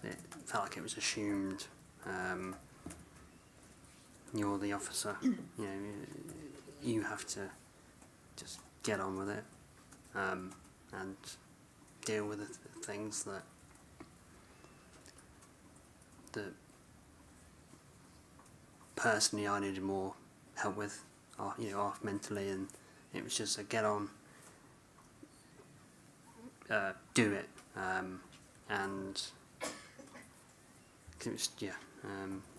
It felt like it was assumed you're the officer. You know, you have to just get on with it, and deal with the things that personally I needed more help with, mentally, and it was just a get on, do it, and it was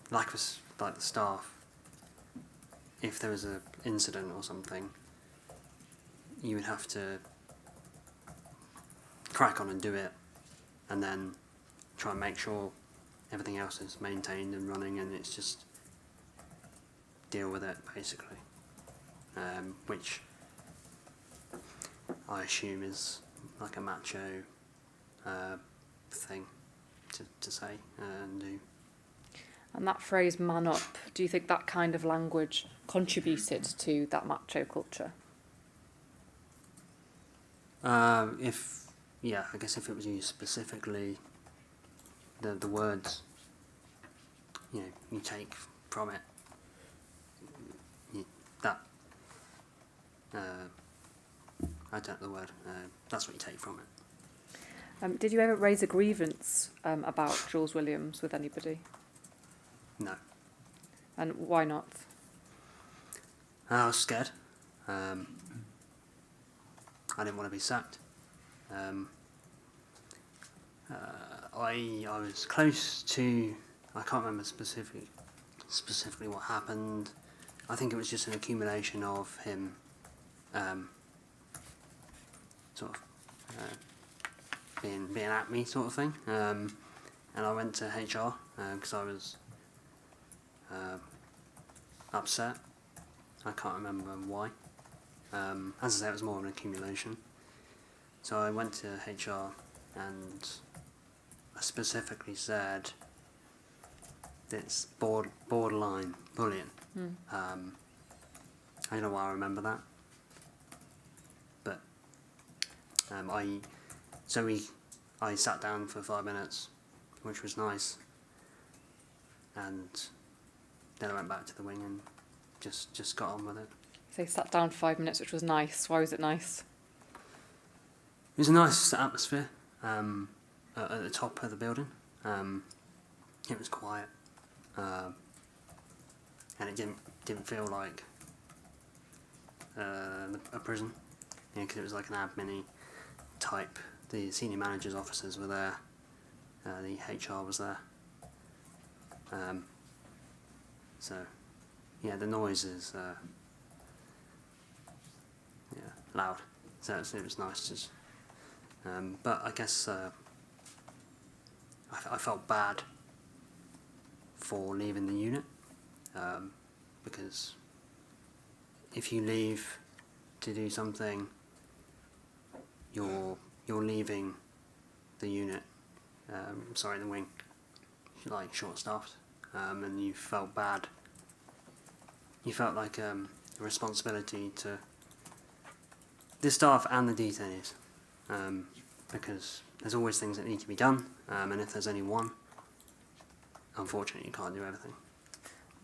like the staff. If there was an incident or something, you would have to crack on and do it, and then try and make sure everything else is maintained and running, and it's just deal with it basically, which I assume is like a macho thing to say and do. And that phrase "man up," do you think that kind of language contributed to that macho culture? I guess if it was used specifically, the words, you take from it, I don't know the word, that's what you take from it. Did you ever raise a grievance about Jules Williams with anybody? No. And why not? I was scared. I didn't want to be sacked. I was close to, I can't remember specifically what happened. I think it was just an accumulation of him being at me sort of thing. And I went to HR because I was upset. I can't remember why. As I say, it was more of an accumulation. So I went to HR and I specifically said it's borderline bullying. I don't know why I remember that, but I sat down for 5 minutes, which was nice, and then I went back to the wing and just got on with it. So you sat down for 5 minutes, which was nice. Why was it nice? It was a nice atmosphere at the top of the building. It was quiet, and it didn't feel like a prison, because it was like an admin-y type. The senior managers' officers were there. The HR was there. So, yeah, the noise is loud. So it was nice. Just, but I guess I felt bad for leaving the unit, because if you leave to do something, you're leaving the unit. The wing, like short-staffed, and you felt bad. You felt like a responsibility to the staff and the detainees, because there's always things that need to be done, and if there's only one, unfortunately you can't do everything.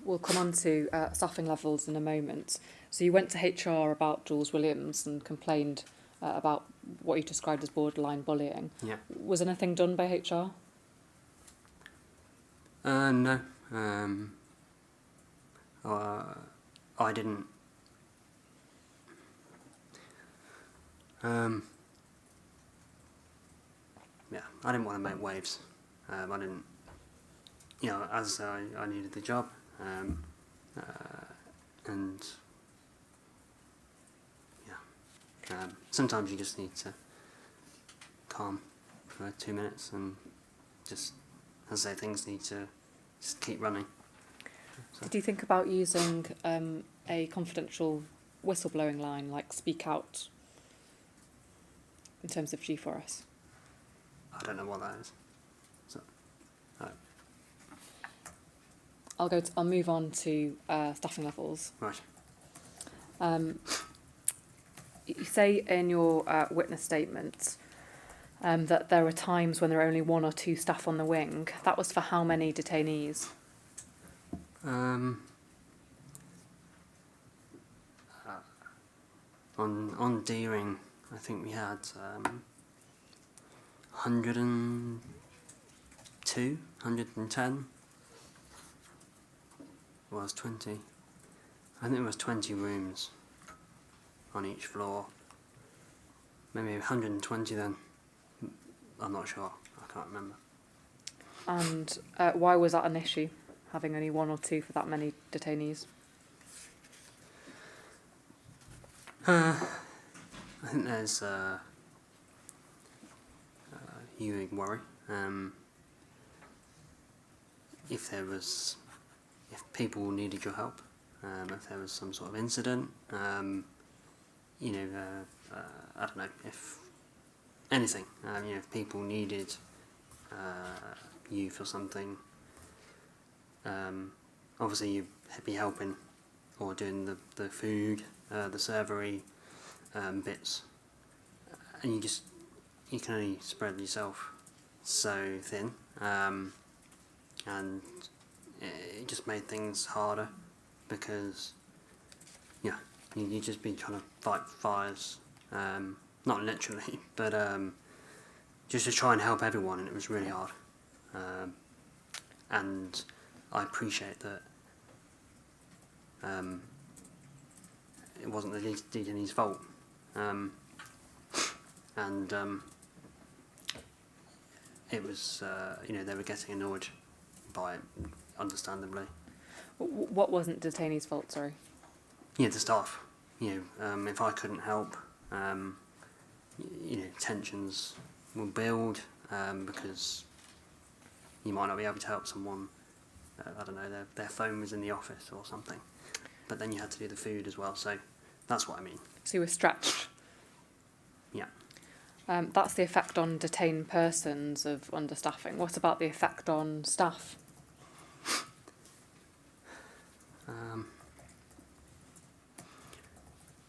We'll come on to staffing levels in a moment. So you went to HR about Jules Williams and complained about what you described as borderline bullying. Yeah. Was anything done by HR? No. I didn't. I didn't want to make waves. I didn't. As I needed the job, and sometimes you just need to calm for 2 minutes and just, as I say, things need to just keep running. So. Did you think about using a confidential whistleblowing line, like Speak Out, in terms of G4S? I don't know what that is. So, I'll move on to staffing levels. right. You say in your witness statement that there were times when there were only 1 or 2 staff on the wing. That was for how many detainees? On D-ring, I think we had 102, 110. Was 20. I think there was 20 rooms on each floor. Maybe 120 then. I'm not sure. I can't remember. And why was that an issue, having only 1 or 2 for that many detainees? I think there's you worry. If people needed your help, if there was some sort of incident, I don't know, if anything, if people needed you for something, obviously you'd be helping or doing the food, the servery bits, and you can only spread yourself so thin, and it just made things harder because you just be trying to fight fires, not literally, but just to try and help everyone, and it was really hard. And I appreciate that it wasn't the detainee's fault, and it was they were getting annoyed by it, understandably. What wasn't detainees' fault, sorry? The staff. If I couldn't help, tensions will build because you might not be able to help someone. I don't know, their phone was in the office or something, but then you had to do the food as well. So that's what I mean. So you were stretched. Yeah. That's the effect on detained persons of understaffing. What about the effect on staff?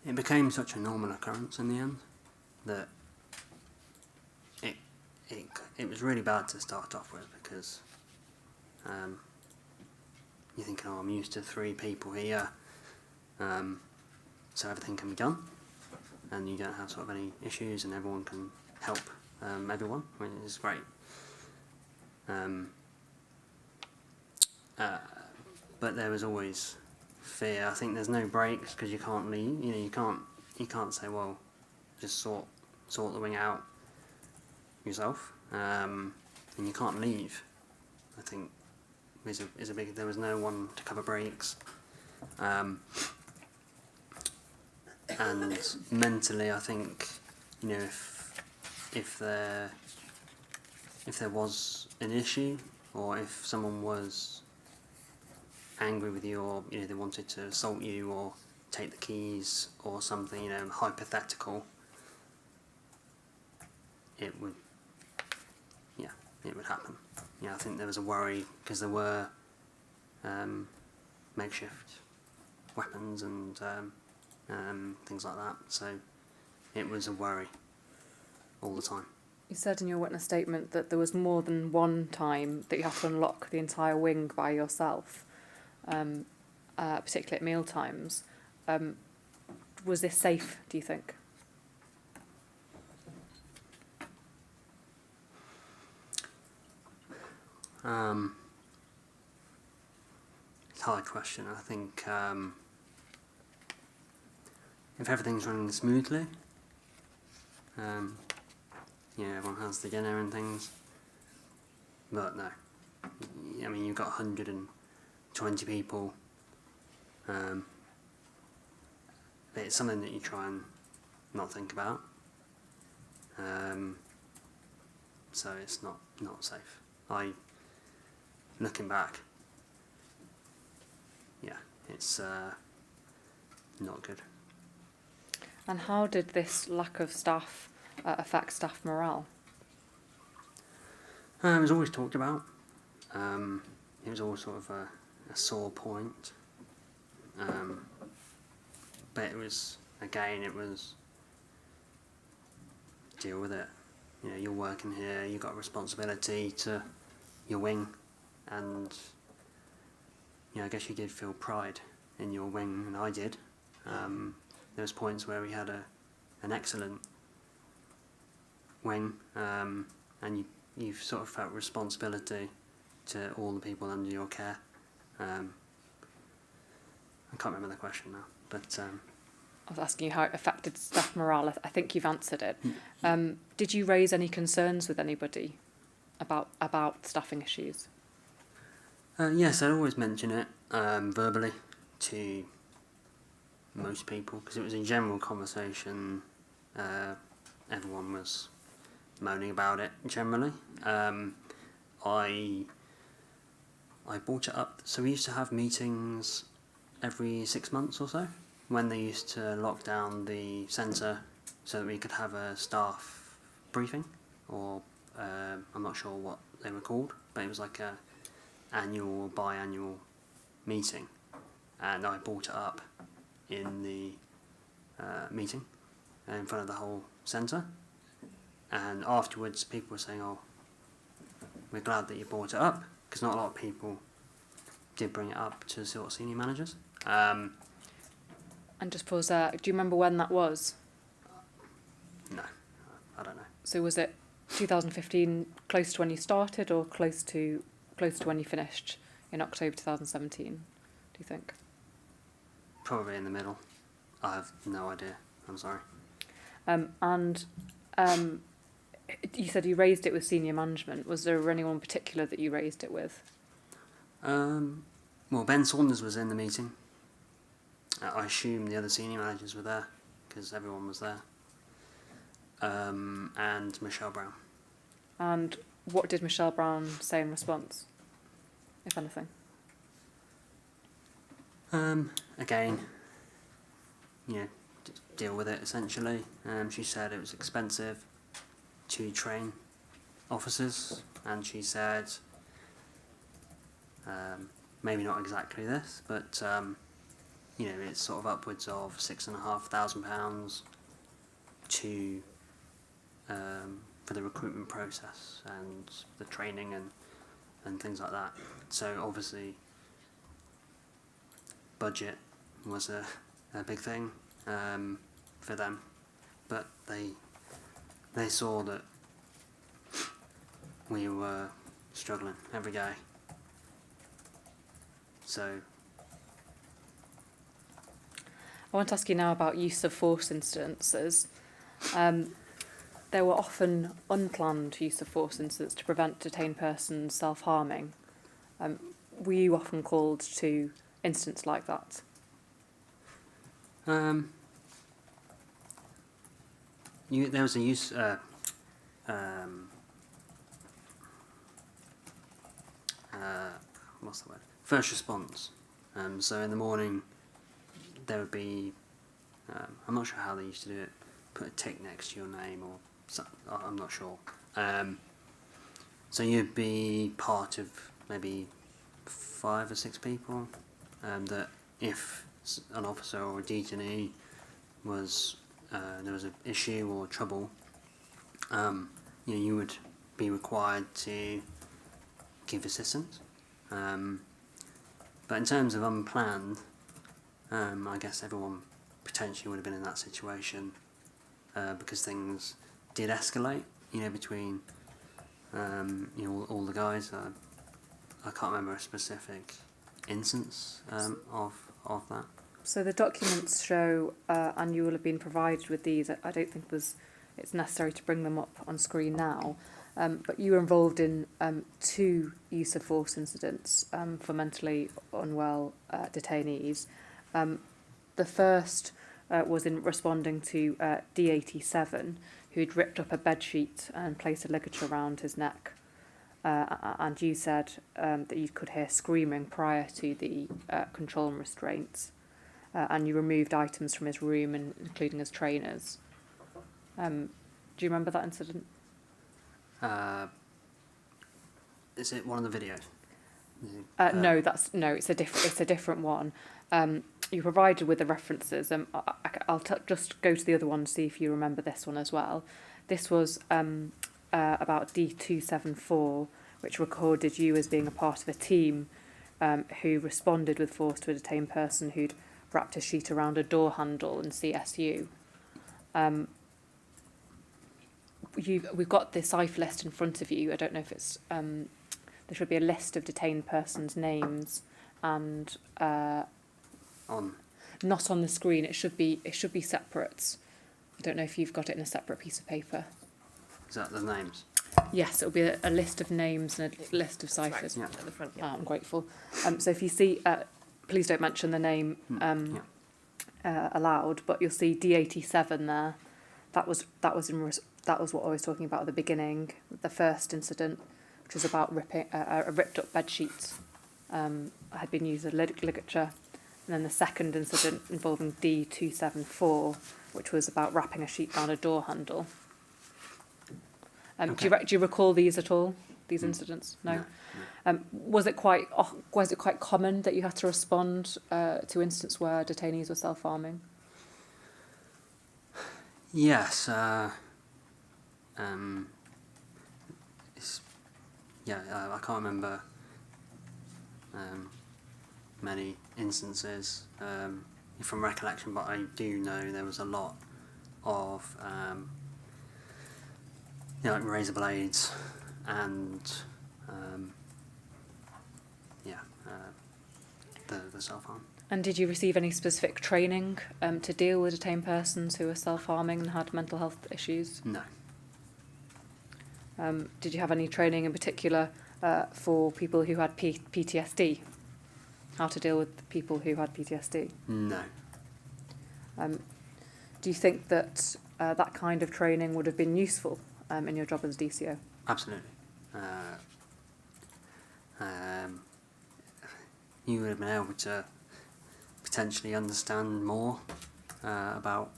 It became such a normal occurrence in the end that it was really bad to start off with because you're thinking, I'm used to 3 people here, so everything can be done, and you don't have sort of any issues, and everyone can help everyone, which is great. But there was always fear. I think there's no breaks because you can't leave. You can't say, well, just sort the wing out yourself, and you can't leave. I think is a big. There was no one to cover breaks, and mentally, I think if there was an issue, or if someone was angry with you, or they wanted to assault you or take the keys or something, hypothetical, it would happen. I think there was a worry because there were makeshift weapons and things like that, so it was a worry all the time. You said in your witness statement that there was more than one time that you had to unlock the entire wing by yourself, particularly at meal times. Was this safe, do you think? It's a hard question. I think if everything's running smoothly, everyone has the dinner and things, but no. I mean, you've got 120 people, but it's something that you try and not think about, so it's not safe. Looking back, it's not good. And how did this lack of staff affect staff morale? It was always talked about. It was always sort of a sore point. But it was deal with it. You're working here, you've got a responsibility to your wing, and I guess you did feel pride in your wing, and I did. there was points where we had an excellent wing, and you've sort of felt responsibility to all the people under your care. I can't remember the question now, but I was asking you how it affected staff morale. I think you've answered it. Did you raise any concerns with anybody about staffing issues? yes, I'd always mention it verbally to most people, because it was a general conversation. Everyone was moaning about it generally. I brought it up. So we used to have meetings every 6 months or so, when they used to lock down the centre so that we could have a staff briefing, or I'm not sure what they were called, but it was like a annual or biannual meeting, and I brought it up in the meeting in front of the whole centre, and afterwards people were saying, oh, we're glad that you brought it up, because not a lot of people did bring it up to sort of senior managers. And just pause there. Do you remember when that was? No, I don't know. So was it 2015, close to when you started, or close to when you finished in October 2017? Do you think? Probably in the middle. I have no idea. I'm sorry. You said you raised it with senior management. Was there anyone in particular that you raised it with? Well, Ben Saunders was in the meeting. I assume the other senior managers were there, because everyone was there. And Michelle Brown. And what did Michelle Brown say in response, if anything? Again, deal with it essentially. She said it was expensive to train officers, and she said, maybe not exactly this, but it's sort of upwards of £6,500 to for the recruitment process and the training and things like that. So obviously, budget was a big thing for them, but they saw that we were struggling every day. So I want to ask you now about use of force incidences. There were often unplanned use of force incidents to prevent detained persons self-harming. Were you often called to incidents like that? There was a use. What's the word? First response. So in the morning, there would be. I'm not sure how they used to do it. Put a tick next to your name, or I'm not sure. So you'd be part of maybe 5 or 6 people. That if an officer or a detainee was there was an issue or trouble, you would be required to give assistance. But in terms of unplanned, I guess everyone potentially would have been in that situation because things did escalate, between all the guys. I can't remember a specific instance of that. So the documents show, and you will have been provided with these. I don't think it's necessary to bring them up on screen now, but you were involved in 2 use of force incidents for mentally unwell detainees. The first was in responding to D87, who'd ripped up a bedsheet and placed a ligature around his neck. And you said that you could hear screaming prior to the control and restraints, and you removed items from his room, including his trainers. Do you remember that incident? Is it one of the videos? No, it's a different one. You provided with the references. I'll just go to the other one and see if you remember this one as well. This was about D274, which recorded you as being a part of a team who responded with force to a detained person who'd wrapped a sheet around a door handle in CSU. We've got the SIFE list in front of you. I don't know if it's there should be a list of detained persons' names, and On. not on the screen. It should be separate. I don't know if you've got it in a separate piece of paper. Is that the names? Yes, it'll be a list of names and a list of Right, ciphers. Yeah. at the front, yeah. I'm grateful. So if you see, please don't mention the name aloud, but you'll see D87 there. That was what I was talking about at the beginning. The first incident, which was about ripping a ripped up bed sheets, had been used as ligature, and then the second incident involving D274, which was about wrapping a sheet around a door handle. Okay. Do you recall these at all? These incidents? No. Was it quite common that you had to respond to incidents where detainees were self-harming? Yes. I can't remember many instances from recollection, but I do know there was a lot of like razor blades and the self-harm. And did you receive any specific training to deal with detained persons who were self-harming and had mental health issues? No. Did you have any training in particular for people who had PTSD? How to deal with people who had PTSD? No. Do you think that that kind of training would have been useful in your job as DCO? Absolutely. You would have been able to potentially understand more about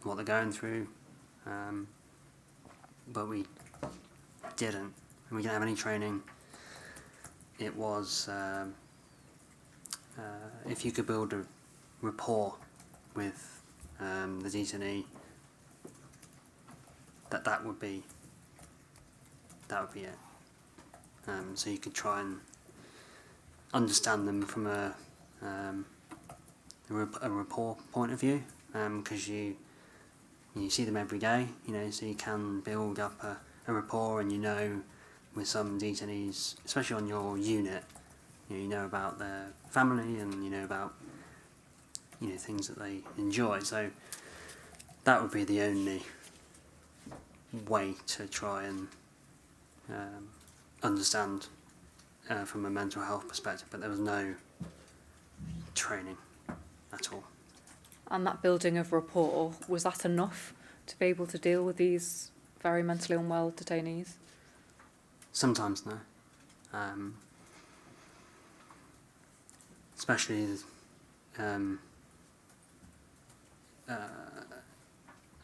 what they're going through, but we didn't. And we didn't have any training. It was if you could build a rapport with the detainee, that would be it. So you could try and understand them from a rapport point of view, because you see them every day, so you can build up a rapport, and with some detainees, especially on your unit, you know about their family, and you know about things that they enjoy. So that would be the only way to try and understand from a mental health perspective, but there was no training at all. And that building of rapport, was that enough to be able to deal with these very mentally unwell detainees? Sometimes no. Especially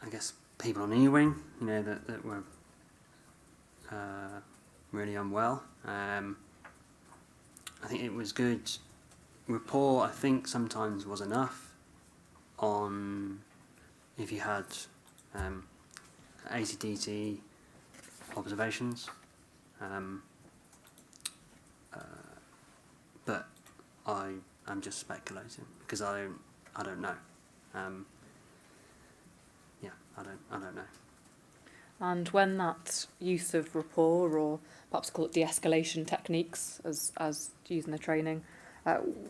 I guess people on E-Wing, that were really unwell. I think it was good. Rapport, I think, sometimes was enough on if you had ACDT observations. But I'm just speculating because I don't know. I don't know. And when that use of rapport, or perhaps call it de-escalation techniques, as used in the training,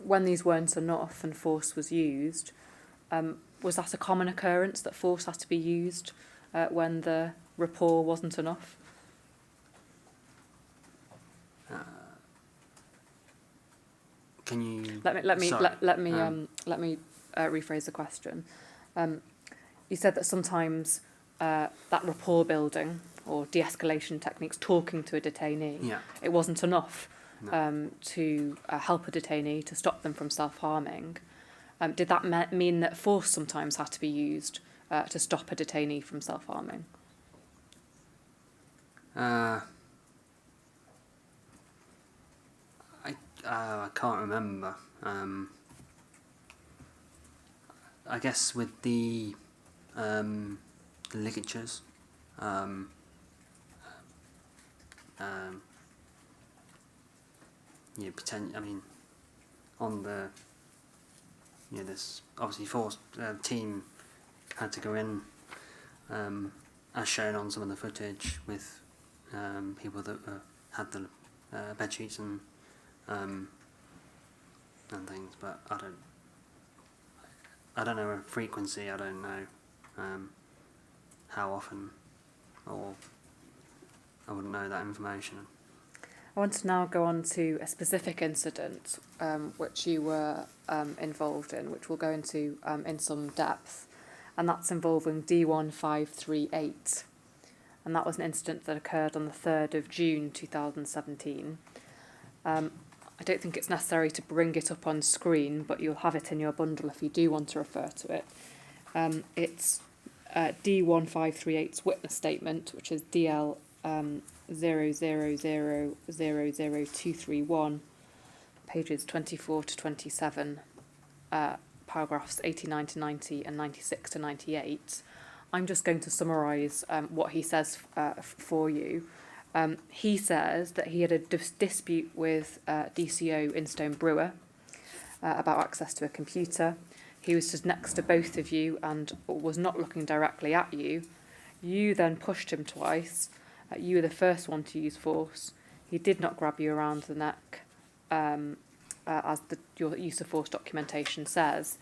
when these weren't enough and force was used, was that a common occurrence that force had to be used when the rapport wasn't enough? Can you let me rephrase the question. You said that sometimes that rapport building or de-escalation techniques, talking to a detainee, it wasn't enough to help a detainee, to stop them from self-harming. Did that mean that force sometimes had to be used to stop a detainee from self-harming? I can't remember. I guess with the ligatures, on the this obviously force team had to go in, as shown on some of the footage, with people that had the bed sheets and things, but I don't know a frequency. I don't know how often, or I wouldn't know that information. I want to now go on to a specific incident which you were involved in, which we'll go into in some depth, and that's involving D1538. And that was an incident that occurred on the 3rd of June 2017. I don't think it's necessary to bring it up on screen, but you'll have it in your bundle if you do want to refer to it. It's D1538's witness statement, which is DL 0000231, pages 24 to 27, paragraphs 89 to 90 and 96 to 98. I'm just going to summarise what he says for you. He says that he had a dispute with DCO Instone Brewer about access to a computer. He was just next to both of you and was not looking directly at you. You then pushed him twice. You were the first one to use force. He did not grab you around the neck, as your use of force documentation says.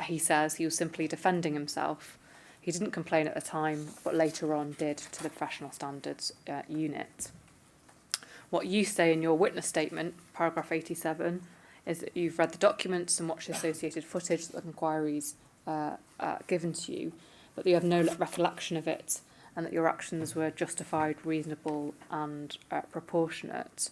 He says he was simply defending himself. He didn't complain at the time, but later on did to the Professional Standards Unit. What you say in your witness statement, paragraph 87, is that you've read the documents and watched the associated footage that the inquiry's given to you, but you have no recollection of it, and that your actions were justified, reasonable and proportionate.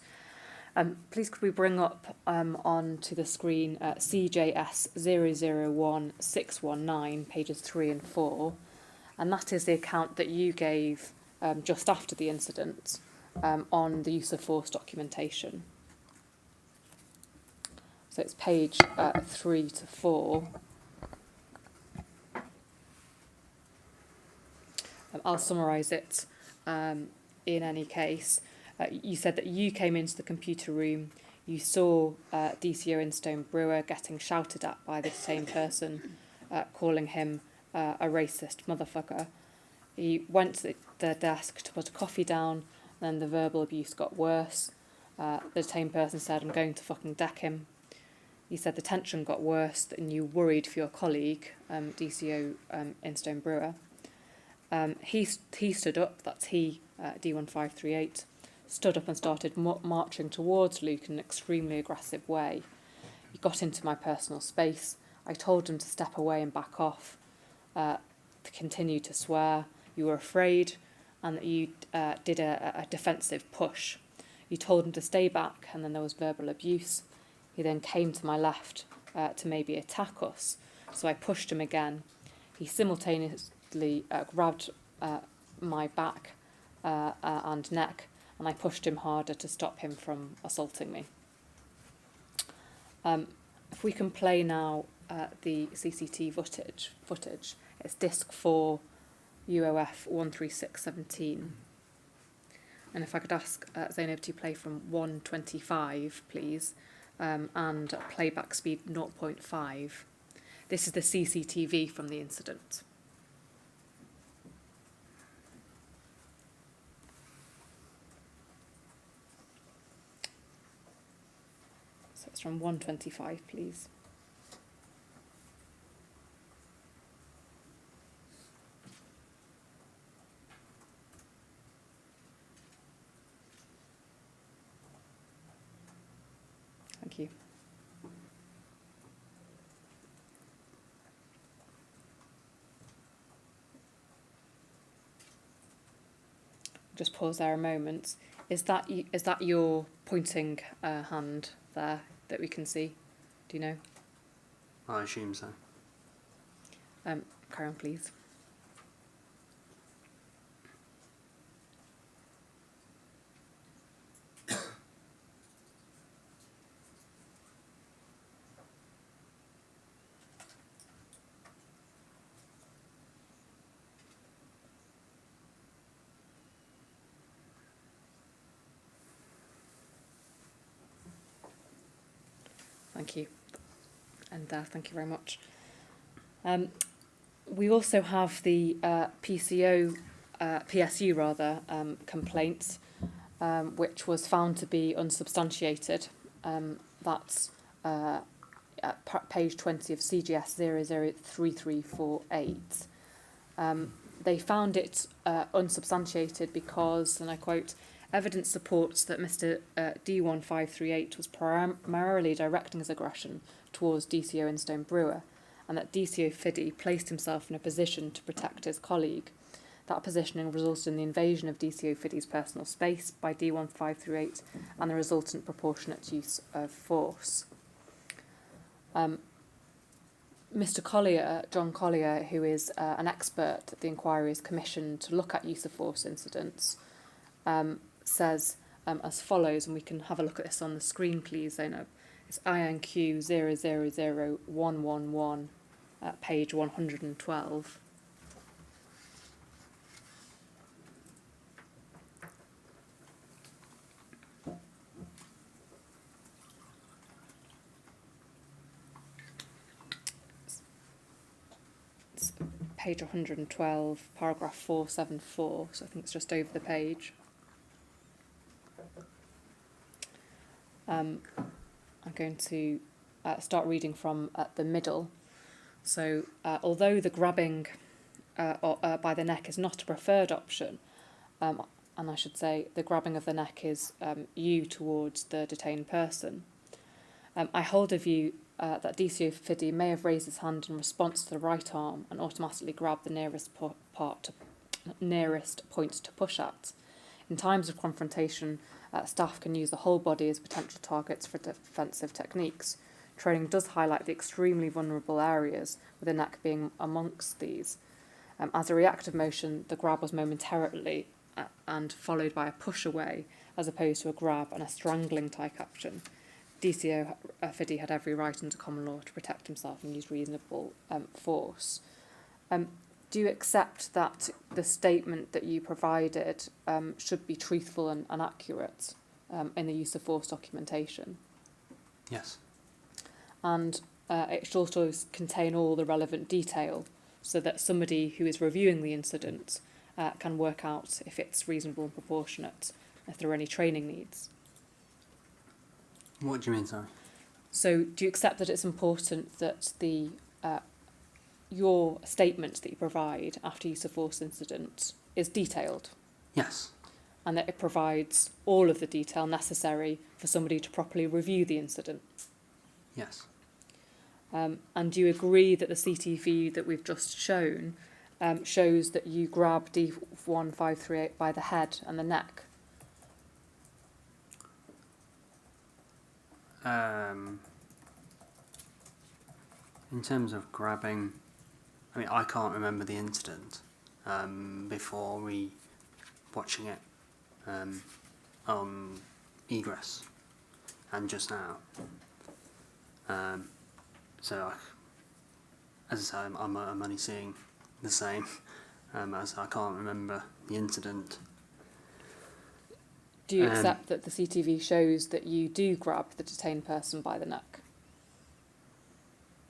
Please could we bring up onto the screen CJS 001619, pages 3 and 4, and that is the account that you gave just after the incident on the use of force documentation. So it's page 3 to 4. I'll summarise it in any case. You said that you came into the computer room, you saw DCO Instone Brewer getting shouted at by the detained person, calling him a racist motherfucker. He went to the desk to put a coffee down, then the verbal abuse got worse. The detained person said, "I'm going to fucking deck him." You said the tension got worse and you worried for your colleague, DCO Instone Brewer. He stood up, that's he, D1538, stood up and started marching towards Luke in an extremely aggressive way. He got into my personal space. I told him to step away and back off, to continue to swear. You were afraid and that you did a defensive push. You told him to stay back, and then there was verbal abuse. He then came to my left to maybe attack us, so I pushed him again. He simultaneously grabbed my back and neck, and I pushed him harder to stop him from assaulting me. If we can play now the CCTV footage, it's disc 4, UOF 13617. And if I could ask Zainab to play from 125, please, and playback speed 0.5. This is the CCTV from the incident. So it's from 125, please. Thank you. Just pause there a moment. Is that your pointing hand there that we can see? Do you know? I assume so. Carry on, please. Thank you. end there. Thank you very much. We also have the PSU rather, complaint, which was found to be unsubstantiated. That's at page 20 of CGS 003348. They found it unsubstantiated because, and I quote, evidence supports that Mr. D1538 was primarily directing his aggression towards DCO Instone Brewer, and that DCO Fiddy placed himself in a position to protect his colleague. That positioning resulted in the invasion of DCO Fiddy's personal space by D1538 and the resultant proportionate use of force. Mr. Collier, John Collier, who is an expert that the inquiry is commissioned to look at use of force incidents, says as follows, and we can have a look at this on the screen, please, Zainab. It's INQ 000111 at page 112. It's page 112, paragraph 474, so I think it's just over the page. I'm going to start reading from the middle. So, although the grabbing by the neck is not a preferred option, and I should say the grabbing of the neck is you towards the detained person, I hold a view that DCO Fiddy may have raised his hand in response to the right arm and automatically grabbed the nearest point to push at. In times of confrontation, staff can use the whole body as potential targets for defensive techniques. Training does highlight the extremely vulnerable areas, with the neck being amongst these. As a reactive motion, the grab was momentarily and followed by a push away, as opposed to a grab and a strangling type action. DCO Fiddy had every right under common law to protect himself and use reasonable force. Do you accept that the statement that you provided should be truthful and accurate in the use of force documentation? Yes. And it should also contain all the relevant detail so that somebody who is reviewing the incident can work out if it's reasonable and proportionate, if there are any training needs. What do you mean, sorry? So do you accept that it's important that the your statement that you provide after use of force incident is detailed? Yes. And that it provides all of the detail necessary for somebody to properly review the incident? Yes. And do you agree that the CTV that we've just shown shows that you grab D1538 by the head and the neck? In terms of grabbing, I mean, I can't remember the incident before watching it on egress and just now. So, as I say, I'm only seeing the same, as I can't remember the incident. Do you accept that the CTV shows that you do grab the detained person by the neck?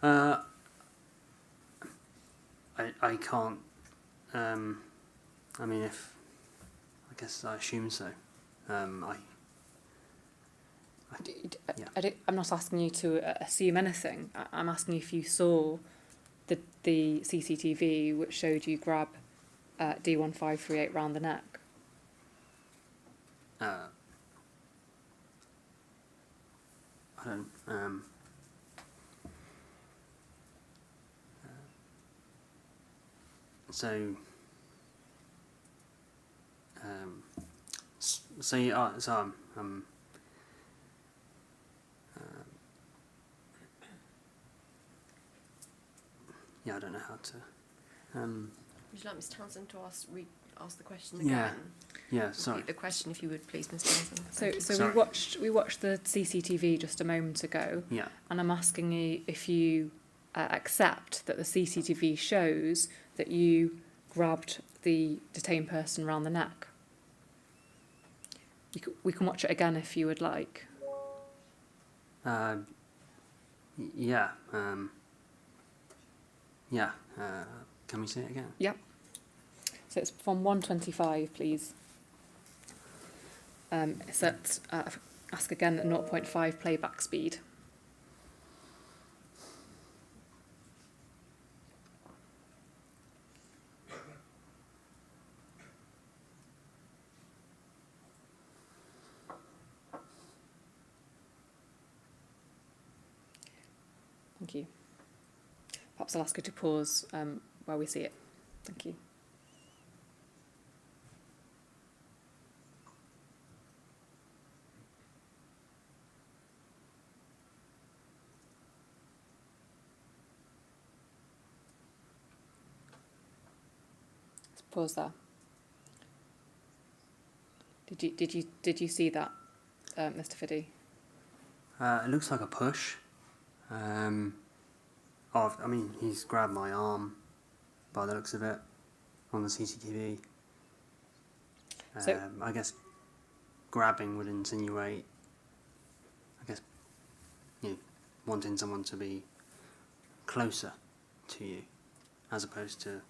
I can't. I mean, I guess I assume so. I'm not asking you to assume anything. I'm asking if you saw the CCTV which showed you grab D1538 round the neck. I don't. So yeah, I don't know how to. Would you like Ms Townsend to ask the question Yeah. again? Yeah, sorry. Repeat the question, if you would, please, Ms Townsend. So Sorry. we watched the CCTV just a moment ago, Yeah. and I'm asking you if you accept that the CCTV shows that you grabbed the detained person round the neck. We can watch it again if you would like. Yeah. Yeah. Can we see it again? Yep. So it's from 125, please. It's at, ask again at 0.5 playback speed. Thank you. Perhaps I'll ask you to pause while we see it. Thank you. Let's pause there. Did you see that, Mr. Fiddy? It looks like a push. I mean, he's grabbed my arm by the looks of it on the CCTV. So- I guess grabbing would insinuate, wanting someone to be closer to you as opposed to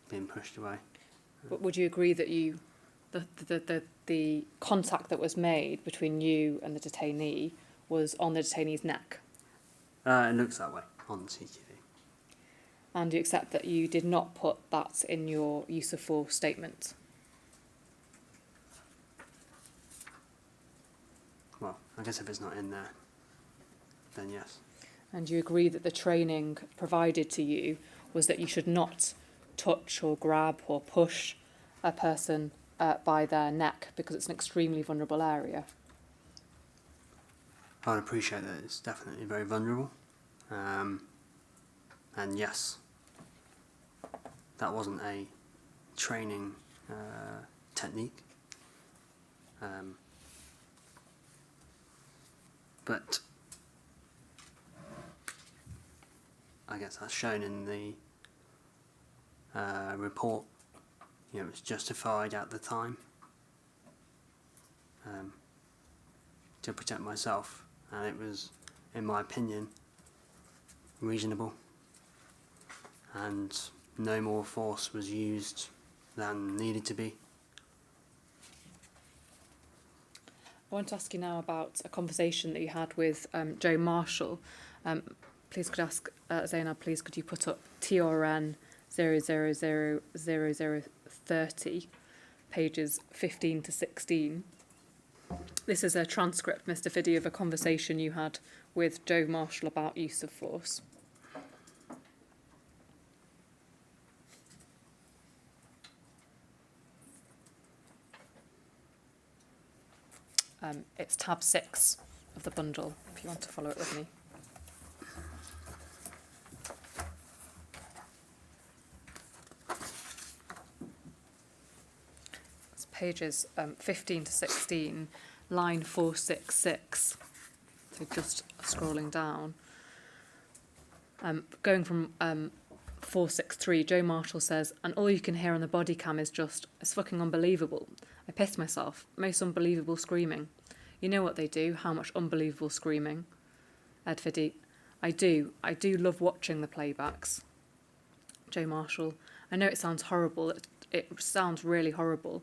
being pushed away. But would you agree that the contact that was made between you and the detainee was on the detainee's neck? It looks that way on the CCTV. And you accept that you did not put that in your use of force statement? Well, I guess if it's not in there, then yes. And you agree that the training provided to you was that you should not touch or grab or push a person by their neck because it's an extremely vulnerable area? I'd appreciate that it's definitely very vulnerable. And yes, that wasn't a training technique. But I guess that's shown in the report. It was justified at the time to protect myself, and it was, in my opinion, reasonable, and no more force was used than needed to be. I want to ask you now about a conversation that you had with Joe Marshall. Please could ask Zainab, please could you put up TRN 0000030, pages 15 to 16. This is a transcript, Mr. Fiddy, of a conversation you had with Joe Marshall about use of force. It's tab 6 of the bundle, if you want to follow it with me. It's pages 15 to 16, line 466. So just scrolling down. Going from 463, Joe Marshall says, and all you can hear on the body cam is just, it's fucking unbelievable. I pissed myself. Most unbelievable screaming. You know what they do, how much unbelievable screaming. Ed Fiddy, I do love watching the playbacks. Joe Marshall, I know it sounds horrible, it sounds really horrible,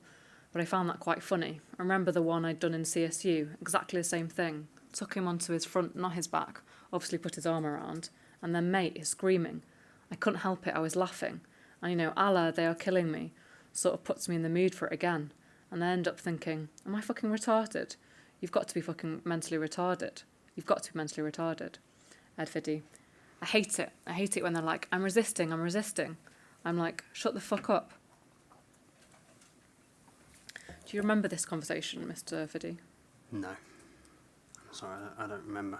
but I found that quite funny. I remember the one I'd done in CSU, exactly the same thing. Took him onto his front, not his back, obviously put his arm around, and then mate is screaming. I couldn't help it, I was laughing. And Allah, they are killing me, sort of puts me in the mood for it again. And I end up thinking, am I fucking retarded? You've got to be fucking mentally retarded. You've got to be mentally retarded. Ed Fiddy, I hate it. I hate it when they're like, I'm resisting. I'm like, shut the fuck up. Do you remember this conversation, Mr. Fiddy? No. I'm sorry, I don't remember.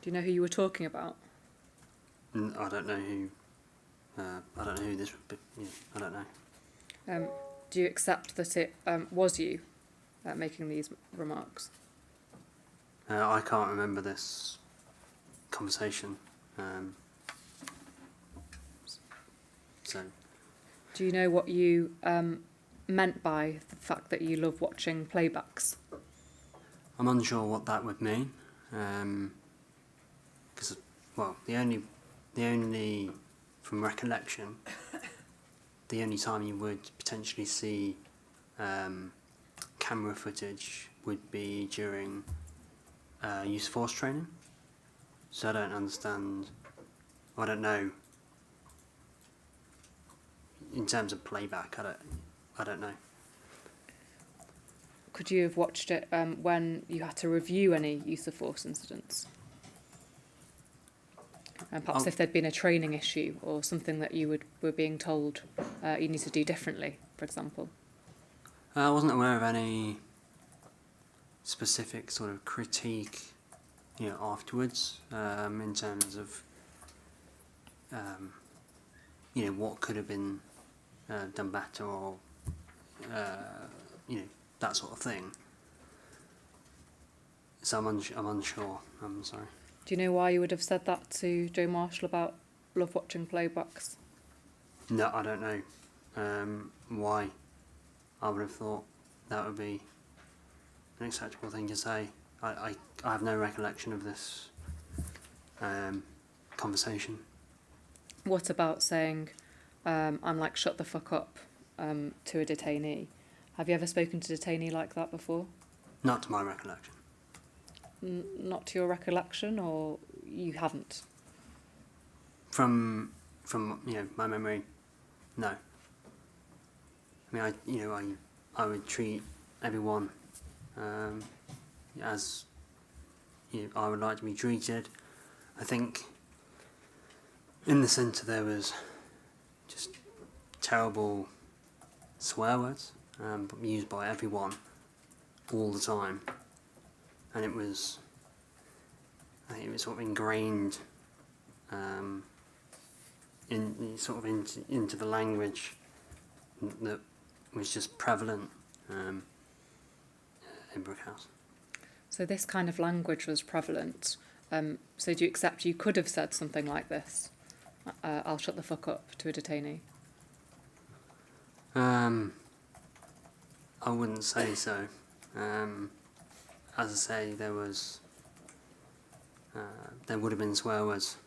Do you know who you were talking about? I don't know who. I don't know who this would be. Yeah, I don't know. Do you accept that it was you making these remarks? I can't remember this conversation. So. Do you know what you meant by the fact that you love watching playbacks? I'm unsure what that would mean. Because the only, from recollection, the only time you would potentially see camera footage would be during use of force training. So I don't understand. I don't know. In terms of playback, I don't know. Could you have watched it when you had to review any use of force incidents? And perhaps if there'd been a training issue or something that you were being told you need to do differently, for example. I wasn't aware of any specific sort of critique, afterwards, in terms of, what could have been done better, or, that sort of thing. So I'm unsure. I'm sorry. Do you know why you would have said that to Joe Marshall about love watching playbacks? No, I don't know why. I would have thought that would be an acceptable thing to say. I have no recollection of this conversation. What about saying, I'm like, shut the fuck up, to a detainee? Have you ever spoken to a detainee like that before? Not to my recollection. Not to your recollection, or you haven't? From my memory, no. I mean, I would treat everyone as I would like to be treated. I think in the centre there was just terrible swear words used by everyone all the time, and I think it was sort of ingrained into the language that was just prevalent in Brookhouse. So this kind of language was prevalent. So do you accept you could have said something like this? I'll shut the fuck up to a detainee. I wouldn't say so. As I say, there would have been swear words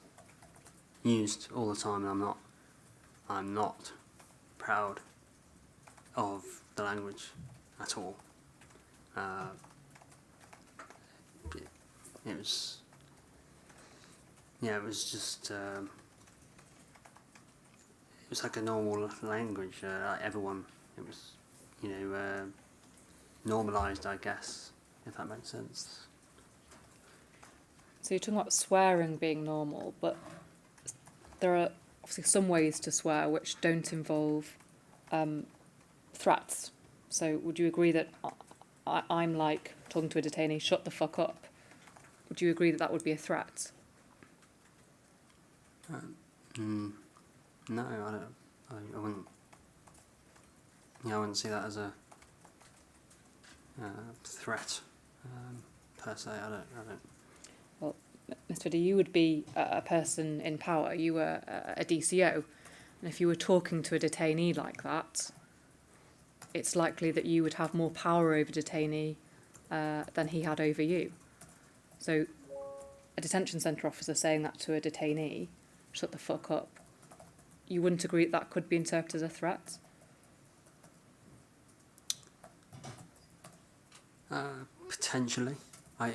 used all the time, and I'm not proud of the language at all. It was just it was like a normal language. Like everyone, it was normalised, I guess, if that makes sense. So you're talking about swearing being normal, but there are obviously some ways to swear which don't involve threats. So would you agree that I'm like talking to a detainee, shut the fuck up? Would you agree that that would be a threat? No, I don't. I wouldn't. I wouldn't see that as a threat per se. I don't. Well, Mr. Fiddy, you would be a person in power. You were a DCO, and if you were talking to a detainee like that, it's likely that you would have more power over detainee than he had over you. So a detention centre officer saying that to a detainee, shut the fuck up, you wouldn't agree that could be interpreted as a threat? Potentially. I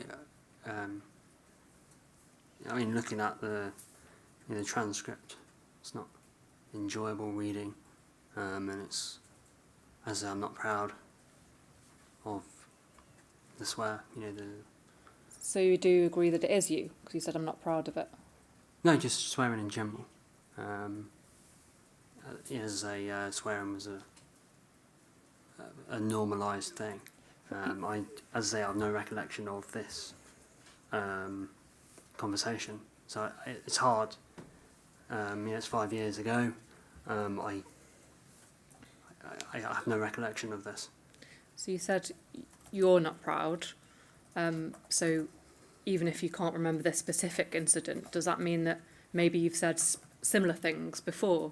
mean, looking at the transcript, it's not enjoyable reading, and it's, as I'm not proud of the swear, So you do agree that it is you, because you said I'm not proud of it? No, just swearing in general. As swearing was a normalised thing. As I say, I have no recollection of this conversation, so it's hard. It's 5 years ago. I have no recollection of this. So you said you're not proud. So even if you can't remember this specific incident, does that mean that maybe you've said similar things before,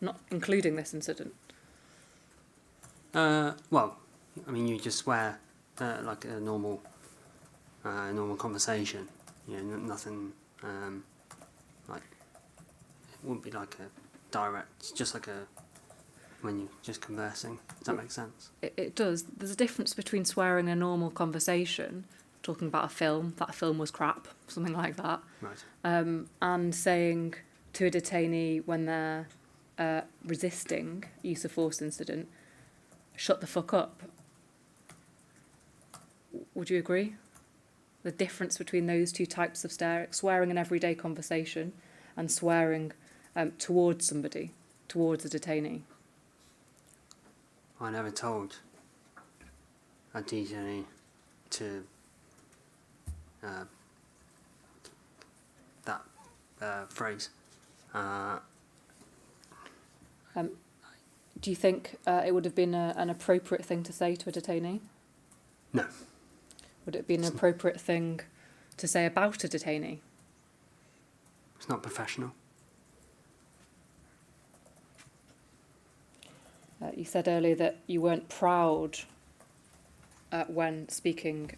not including this incident? Well, I mean, you just swear like a normal conversation. Nothing like it wouldn't be like a direct, just like a when you're just conversing. Does that make sense? It does. There's a difference between swearing in a normal conversation, talking about a film, that film was crap, something like that, Right. and saying to a detainee when they're resisting use of force incident, shut the fuck up. Would you agree? The difference between those two types of swearing in everyday conversation and swearing towards somebody, towards a detainee. I never told a detainee to that phrase. Do you think it would have been an appropriate thing to say to a detainee? No. Would it be an appropriate thing to say about a detainee? It's not professional. You said earlier that you weren't proud when speaking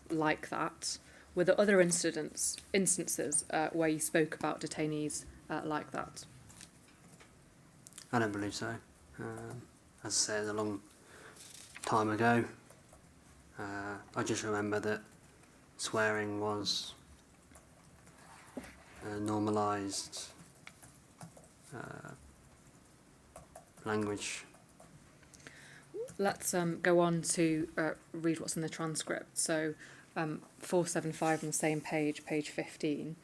like that. Were there other instances where you spoke about detainees like that? I don't believe so. As I said, a long time ago. I just remember that swearing was normalised language. Let's go on to read what's in the transcript. So 475 on the same page, page 15.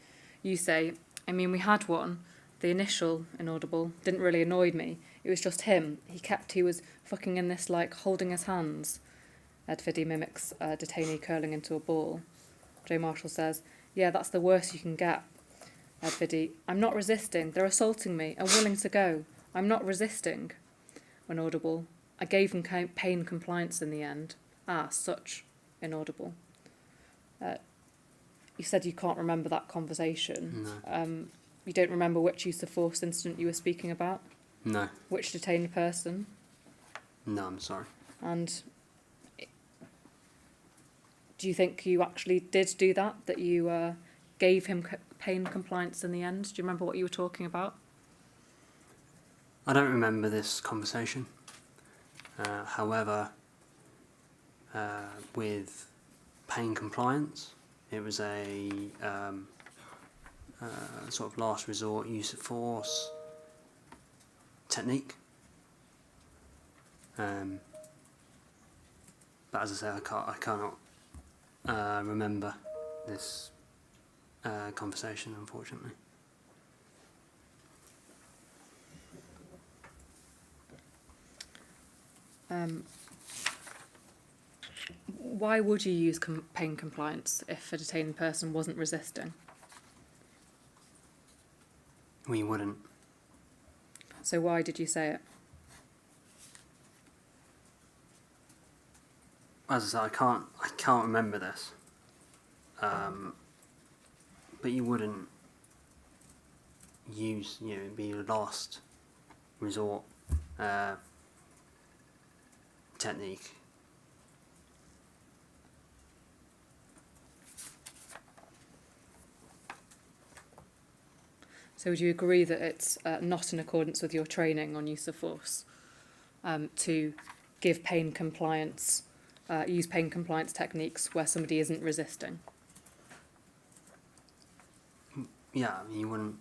You say, I mean, we had one. The initial inaudible didn't really annoy me. It was just him. He was fucking in this, like, holding his hands. Ed Fiddy mimics a detainee curling into a ball. Joe Marshall says, yeah, that's the worst you can get. Ed Fiddy, I'm not resisting. They're assaulting me. I'm willing to go. I'm not resisting. Inaudible, I gave him pain compliance in the end. Ah, such. Inaudible. You said you can't remember that conversation. No. You don't remember which use of force incident you were speaking about? No. Which detained person? No, I'm sorry. And do you think you actually did do that? That you gave him pain compliance in the end? Do you remember what you were talking about? I don't remember this conversation. However, with pain compliance, it was a sort of last resort use of force technique. But as I say, I cannot remember this conversation, unfortunately. Why would you use pain compliance if a detained person wasn't resisting? We wouldn't. So why did you say it? As I say, I can't remember this. But you wouldn't use, it'd be a last resort technique. So would you agree that it's not in accordance with your training on use of force to give pain compliance, use pain compliance techniques where somebody isn't resisting? Yeah, I mean, you wouldn't,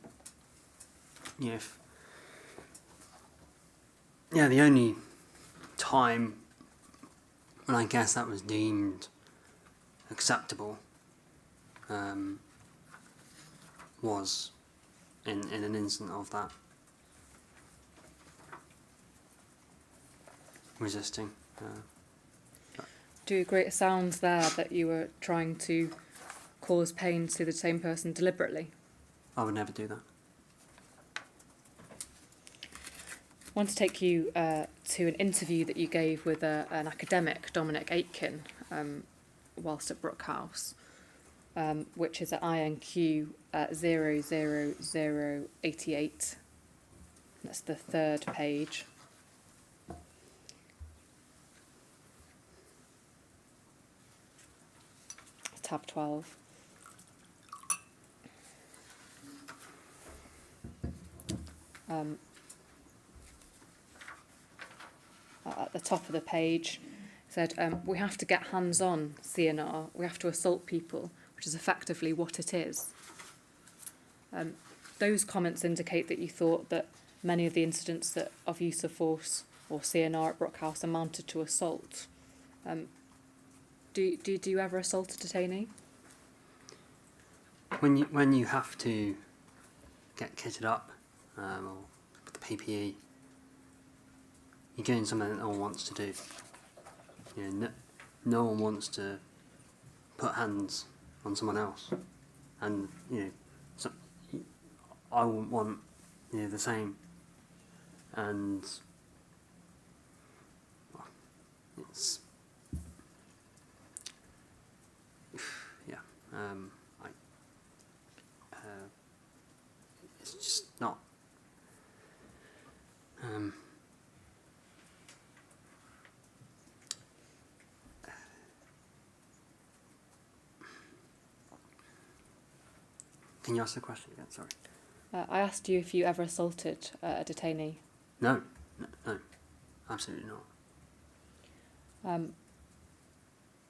if... Yeah, the only time when I guess that was deemed acceptable was in an instant of that resisting. Do you agree it sounds there that you were trying to cause pain to the same person deliberately? I would never do that. I want to take you to an interview that you gave with an academic, Dominic Aitken, whilst at Brookhouse, which is at INQ 00088. That's the third page. Tab 12. at the top of the page, said, we have to get hands-on CNR, we have to assault people, which is effectively what it is. Those comments indicate that you thought that many of the incidents of use of force or CNR at Brookhouse amounted to assault. Do you ever assault a detainee? When you have to get kitted up, or with the PPE, you're doing something that no one wants to do. You know, no one wants to put hands on someone else, and so I wouldn't want the same. And well, it's it's just not. Can you ask the question again? Sorry. I asked you if you ever assaulted a detainee. No, absolutely not.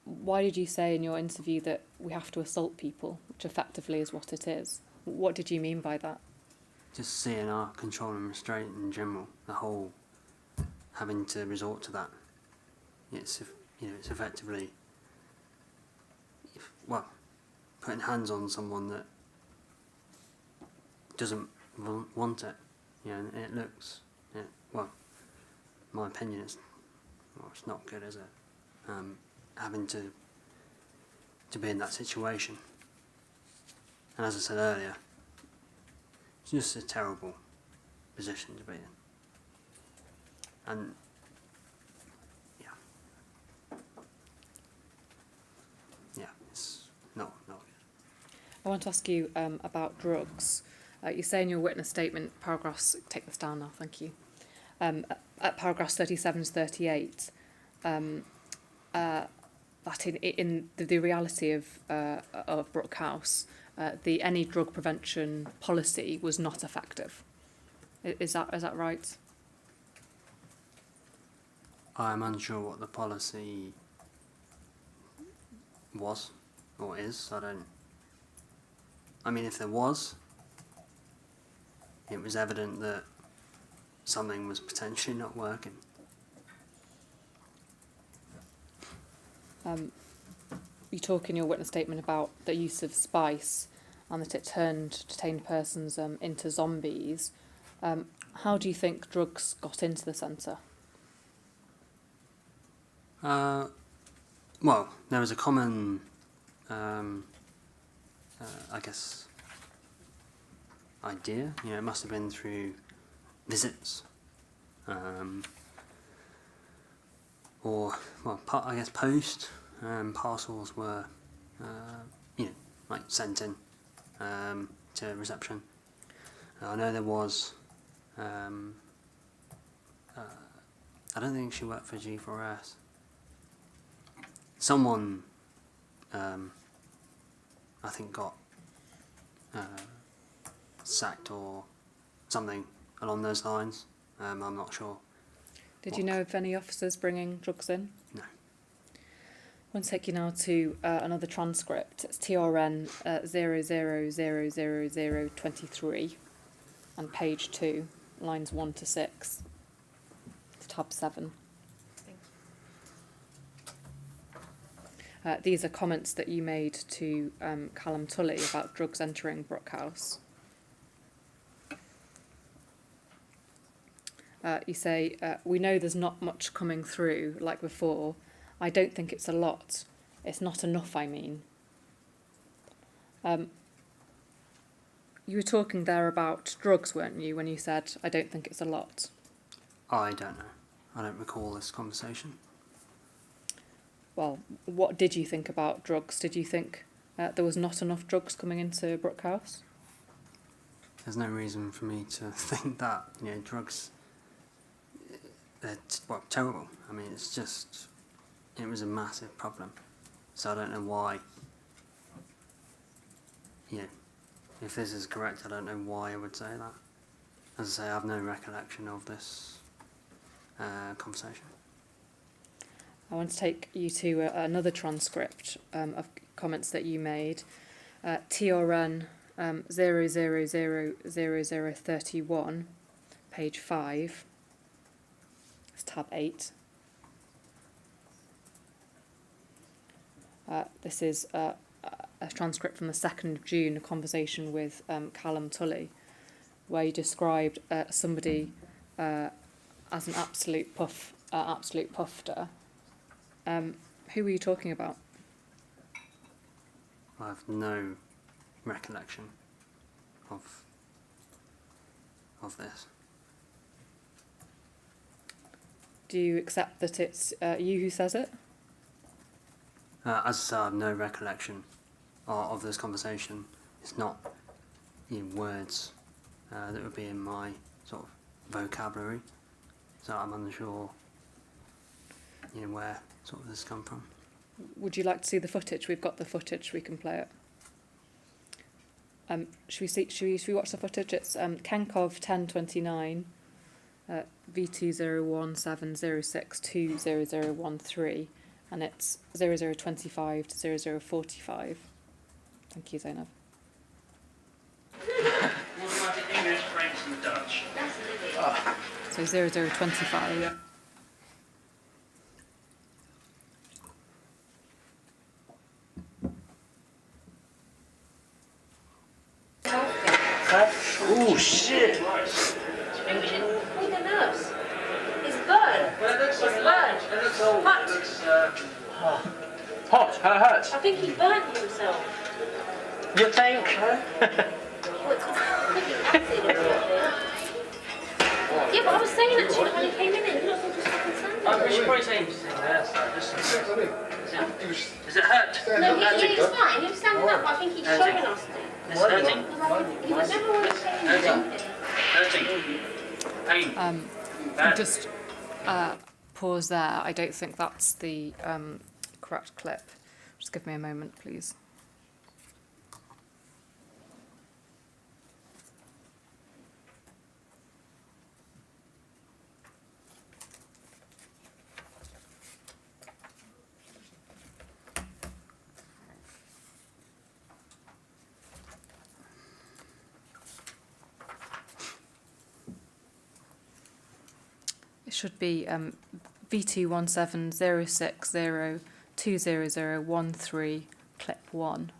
Why did you say in your interview that we have to assault people, which effectively is what it is? What did you mean by that? Just CNR, control and restraint in general, the whole having to resort to that. It's effectively, putting hands on someone that doesn't want it. And it looks, my opinion is, it's not good, is it? Having to be in that situation. And as I said earlier, it's just a terrible position to be in. And it's not good. I want to ask you about drugs. You say in your witness statement, paragraphs, take this down now, thank you. At paragraphs 37 to 38, that in the reality of Brookhouse, any drug prevention policy was not effective. Is that right? I'm unsure what the policy was or is. I mean, if there was, it was evident that something was potentially not working. You talk in your witness statement about the use of spice and that it turned detained persons into zombies. How do you think drugs got into the centre? Well, there was a common, idea. It must have been through visits, post. Parcels were, sent in to reception. I know there was. I don't think she worked for G4S. Someone, I think, got sacked or something along those lines. I'm not sure. Did you know of any officers bringing drugs in? No. I want to take you now to another transcript. It's TRN 00000023 and page 2, lines 1 to 6, tab 7. These are comments that you made to Callum Tully about drugs entering Brookhouse. You say, we know there's not much coming through like before. I don't think it's a lot. It's not enough, I mean. You were talking there about drugs, weren't you, when you said, I don't think it's a lot? I don't know. I don't recall this conversation. Well, what did you think about drugs? Did you think there was not enough drugs coming into Brookhouse? There's no reason for me to think that. Drugs, they're terrible. I mean, it was a massive problem. So I don't know why, if this is correct, I don't know why I would say that. as I say, I have no recollection of this conversation. I want to take you to another transcript of comments that you made. TRN 00000031, page 5. It's tab 8. This is a transcript from the 2nd of June, a conversation with Callum Tully, where you described somebody as an absolute puffer. Who were you talking about? I have no recollection of this. Do you accept that it's you who says it? As I say, I have no recollection of this conversation. It's not words that would be in my sort of vocabulary, so I'm unsure where sort of this has come from. Would you like to see the footage? We've got the footage. We can play it. Should we watch the footage? It's Kenkov 1029, V201706200013, and it's 0025 to 0045. Thank you, Zainab. English, French and Dutch. So 0025. Yeah. Oh shit! Look at the nurse. It's burnt. It's burnt. Hot. Hot? How hurt? I think he burnt himself. You think? Yeah, but I was saying that to you when he came in and you lot all just fucking standing We there. should probably say this. Is it hurt? No, he was fine. He was standing up, but I think he's showing us things. It's hurting? He was never always saying anything. Hurting? Pain? Bad? Just pause there. I don't think that's the correct clip. Just give me a moment, please. It should be V217060200013, clip 1.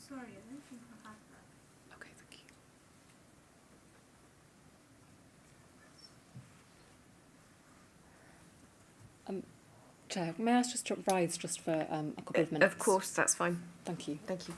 Sorry, I don't think I had that. Okay, thank you. Chair, may I ask just to rise just for a couple of minutes? Of course, that's fine. Thank you. Thank you.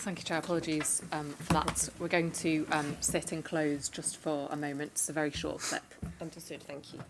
Thank you, Chair. Apologies for that. We're going to sit and close just for a moment. It's a very short clip. Understood, thank you.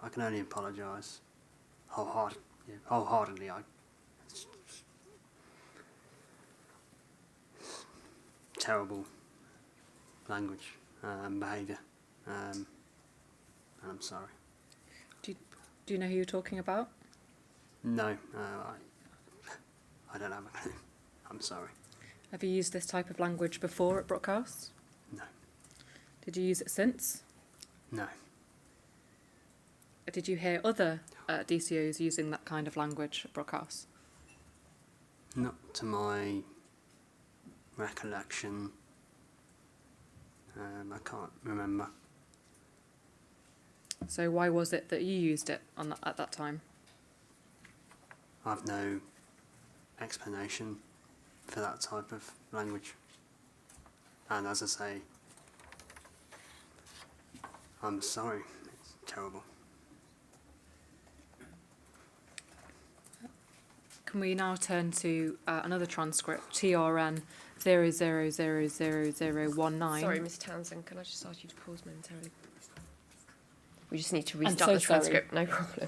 I can only apologise wholeheartedly. It's terrible language and behaviour, and I'm sorry. Do you know who you're talking about? No, I don't have a clue. I'm sorry. Have you used this type of language before at Brookhouse? No. Did you use it since? No. Did you hear other DCOs using that kind of language at Brookhouse? Not to my recollection. I can't remember. So why was it that you used it at that time? I've no explanation for that type of language. And as I say, I'm sorry. It's terrible. Can we now turn to another transcript, TRN 00000019? Sorry, Ms Townsend, can I just ask you to pause momentarily? We just need to restart the sorry. transcript, no problem.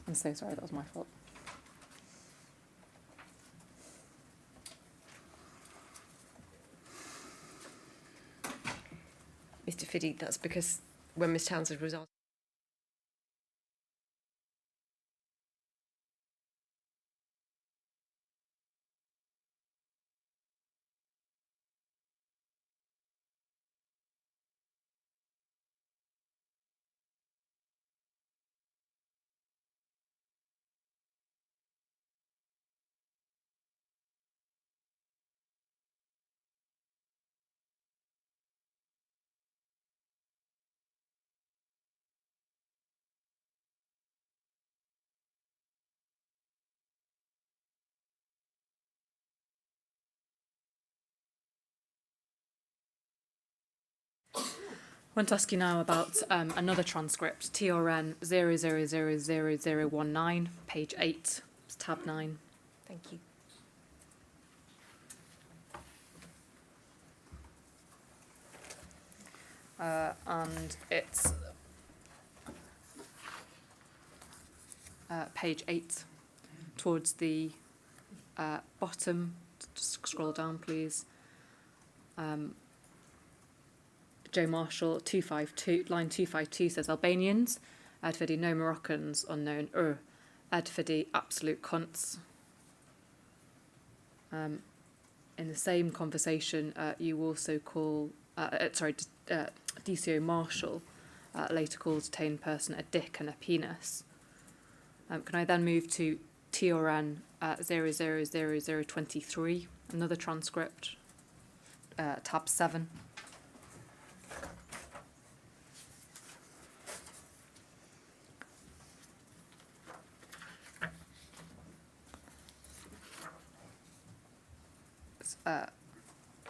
I'm so sorry, that was my fault. Mr Fiddy, that's because when Ms Townsend was asked I want to ask you now about another transcript, TRN 00000019, page 8, tab 9. Thank you. And it's page 8, towards the bottom. Just scroll down, please. Joe Marshall, 252, line 252 says Albanians, Adfidi no Moroccans, unknown, Adfidi absolute cunts. In the same conversation, you also call, DCO Marshall later called detained person a dick and a penis. Can I then move to TRN 000023, another transcript, tab 7.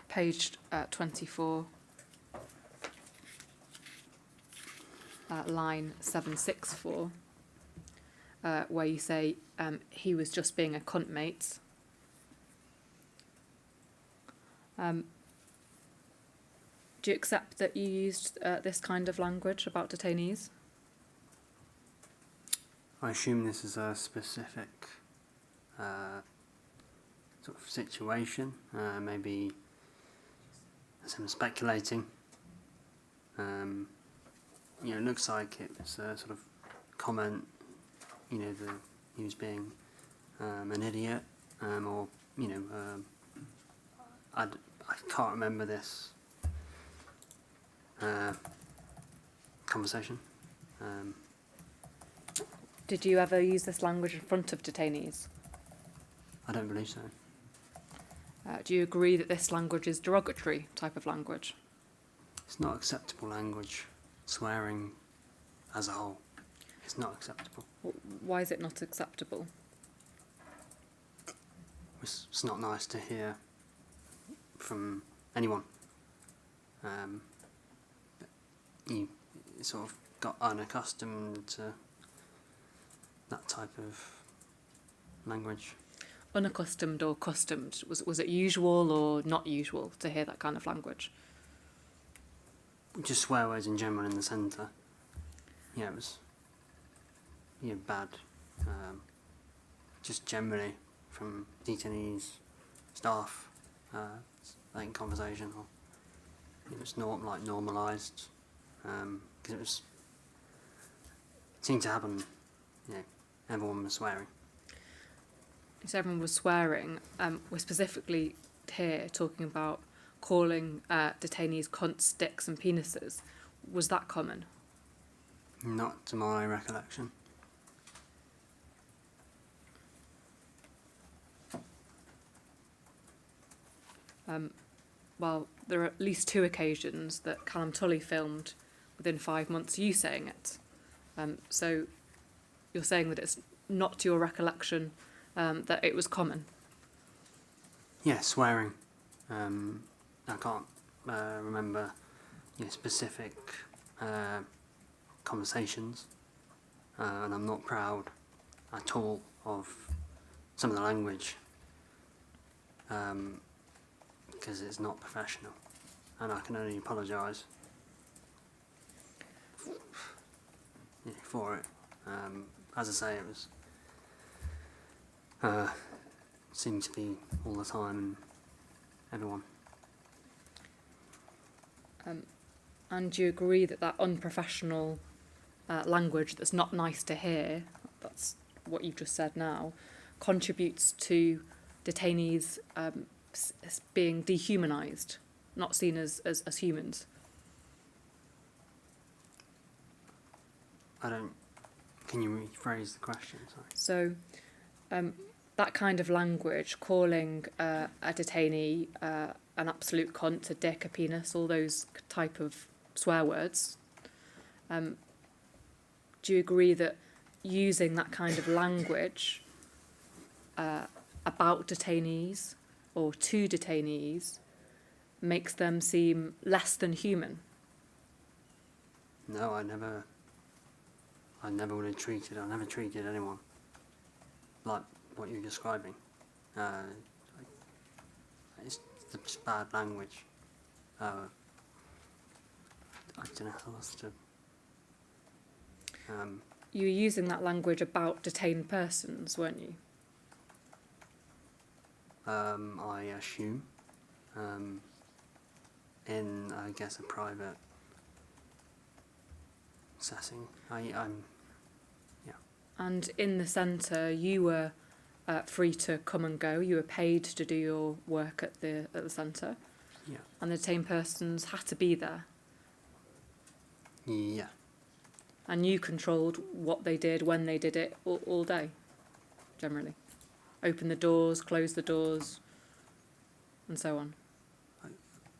Page 24, line 764, where you say he was just being a cunt mate. Do you accept that you used this kind of language about detainees? I assume this is a specific sort of situation, maybe as I'm speculating, You know, it looks like it's a sort of comment, you know, that he was being an idiot, or, you know, I can't remember this conversation. Did you ever use this language in front of detainees? I don't believe so. Do you agree that this language is derogatory type of language? It's not acceptable language. Swearing as a whole is not acceptable. Why is it not acceptable? It's not nice to hear from anyone. You sort of got unaccustomed to that type of language. Unaccustomed or accustomed? Was it usual or not usual to hear that kind of language? Just swear words in general in the centre. Yeah, it was bad. Just generally from detainees, staff, like in conversation, or it was normalised, because it seemed to happen. You know, everyone was swearing. So everyone was swearing. We're specifically here talking about calling detainees cunts, dicks and penises. Was that common? Not to my recollection. Well, there are at least 2 occasions that Callum Tully filmed within 5 months you saying it. So you're saying that it's not to your recollection that it was common? Yeah, swearing. I can't remember specific conversations, and I'm not proud at all of some of the language, because it's not professional, and I can only apologise for it. As I say, it was seemed to be all the time, and everyone. And do you agree that that unprofessional language that's not nice to hear, that's what you've just said now, contributes to detainees being dehumanised, not seen as humans? Can you rephrase the question? Sorry. So, that kind of language, calling a detainee an absolute cunt, a dick, a penis, all those type of swear words, do you agree that using that kind of language about detainees or to detainees makes them seem less than human? No, I never would have I never treated anyone like what you're describing. It's just bad language. I don't know how else to... You were using that language about detained persons, weren't you? I assume. In, I guess, a private setting. And in the centre, you were free to come and go. You were paid to do your work at the centre. Yeah. And the detained persons had to be there. Yeah. And you controlled what they did, when they did it, all day, generally. Open the doors, close the doors, and so on.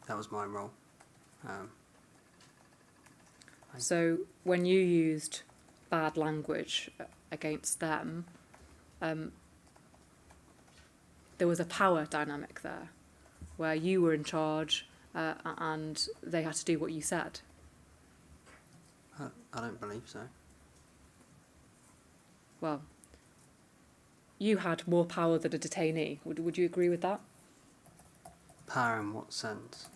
That was my role. So when you used bad language against them, there was a power dynamic there, where you were in charge and they had to do what you said. I don't believe so. Well, you had more power than a detainee. Would you agree with that? Power in what sense?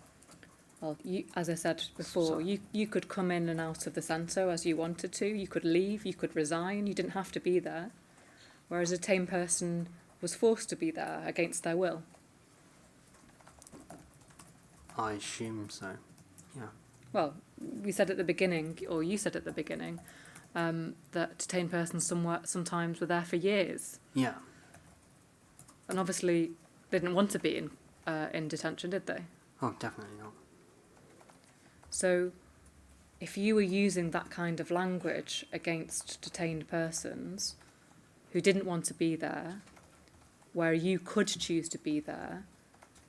Well, you, as I said before, Sorry. you could come in and out of the centre as you wanted to. You could leave, you could resign, you didn't have to be there. Whereas a detained person was forced to be there against their will. I assume so, yeah. well, we said at the beginning, or you said at the beginning, that detained persons sometimes were there for years. Yeah. And obviously they didn't want to be in detention, did they? Oh, definitely not. So if you were using that kind of language against detained persons who didn't want to be there, where you could choose to be there,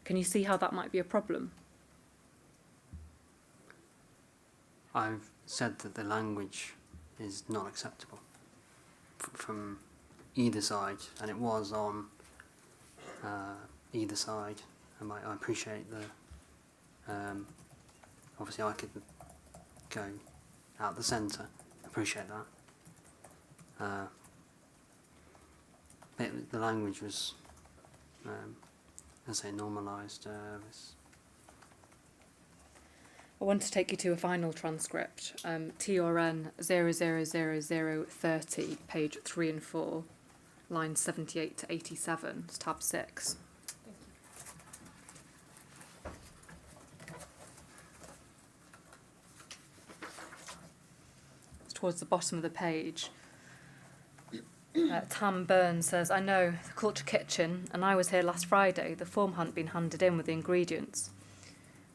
can you see how that might be a problem? I've said that the language is not acceptable from either side, and it was on either side. And I appreciate the. Obviously, I could go out the centre. Appreciate that. But the language was, as I say, normalised. I want to take you to a final transcript, TRN 000030, page 3 and 4, lines 78 to 87, it's tab 6. It's towards the bottom of the page. Tam Burns says, I know, the Culture Kitchen, and I was here last Friday. The form hadn't been handed in with the ingredients.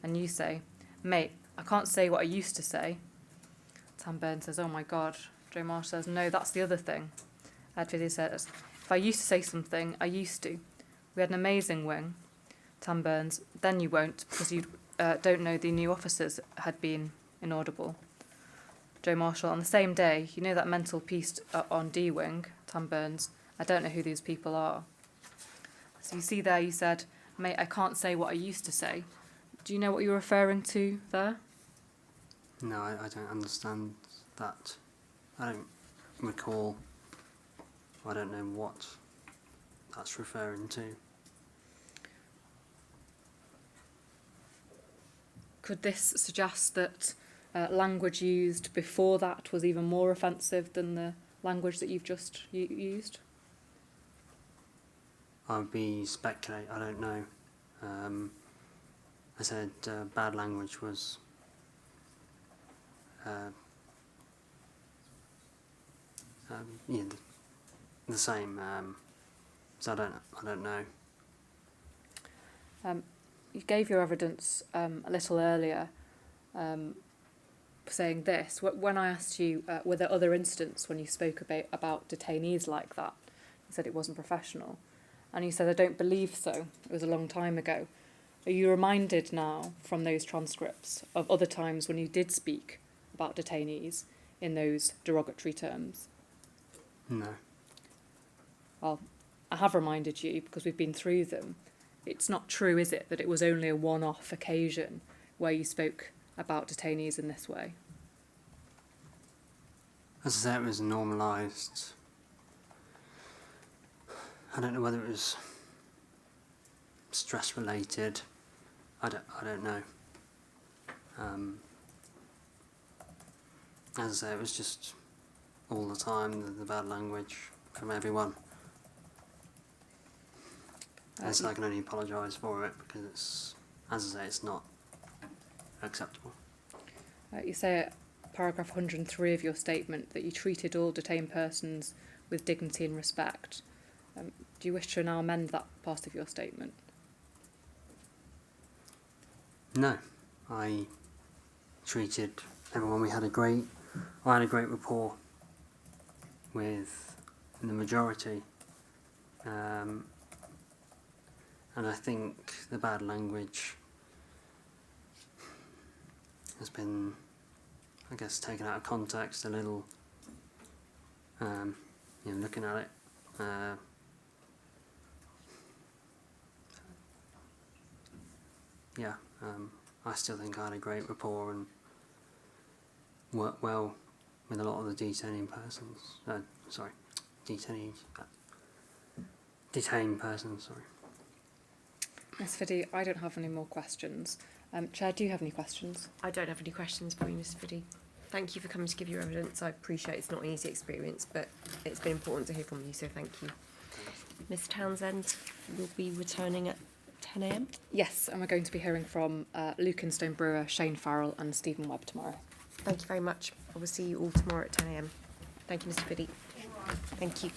And you say, mate, I can't say what I used to say. Tam Burns says, oh my God. Joe Marsh says, no, that's the other thing. Edvidy says, if I used to say something, I used to. We had an amazing wing. Tam Burns, then you won't, because you don't know the new officers had been inaudible. Joe Marshall, on the same day, you know that mental piece on D-Wing, Tam Burns, I don't know who these people are. So you see there, you said, mate, I can't say what I used to say. Do you know what you're referring to there? No, I don't understand that. I don't recall. I don't know what that's referring to. Could this suggest that language used before that was even more offensive than the language that you've just used? I would be speculate. I don't know. I said bad language was the same. So I don't know. You gave your evidence a little earlier, saying this. When I asked you, were there other incidents when you spoke about detainees like that? You said it wasn't professional, and you said, I don't believe so. It was a long time ago. Are you reminded now from those transcripts of other times when you did speak about detainees in those derogatory terms? No. Well, I have reminded you because we've been through them. It's not true, is it, that it was only a one-off occasion where you spoke about detainees in this way? As I said, it was normalised. I don't know whether it was stress-related. I don't know. As I say, it was just all the time the bad language from everyone. So I can only apologise for it because it's, as I say, it's not acceptable. You say at paragraph 103 of your statement that you treated all detained persons with dignity and respect. Do you wish to now amend that part of your statement? No, I treated everyone. I had a great rapport with the majority, and I think the bad language has been, I guess, taken out of context a little. Looking at it. I still think I had a great rapport and worked well with a lot of the detained persons. Detained persons, sorry. Ms Fiddy, I don't have any more questions. Chair, do you have any questions? I don't have any questions for you, Ms Fiddy. Thank you for coming to give your evidence. I appreciate it's not an easy experience, but it's been important to hear from you, so thank you. Ms Townsend will be returning at 10 a.m. Yes, and we're going to be hearing from Luke Instone Brewer, Shane Farrell and Stephen Webb tomorrow. Thank you very much. I will see you all tomorrow at 10 a.m. Thank you, Mr. Fiddy. Thank you.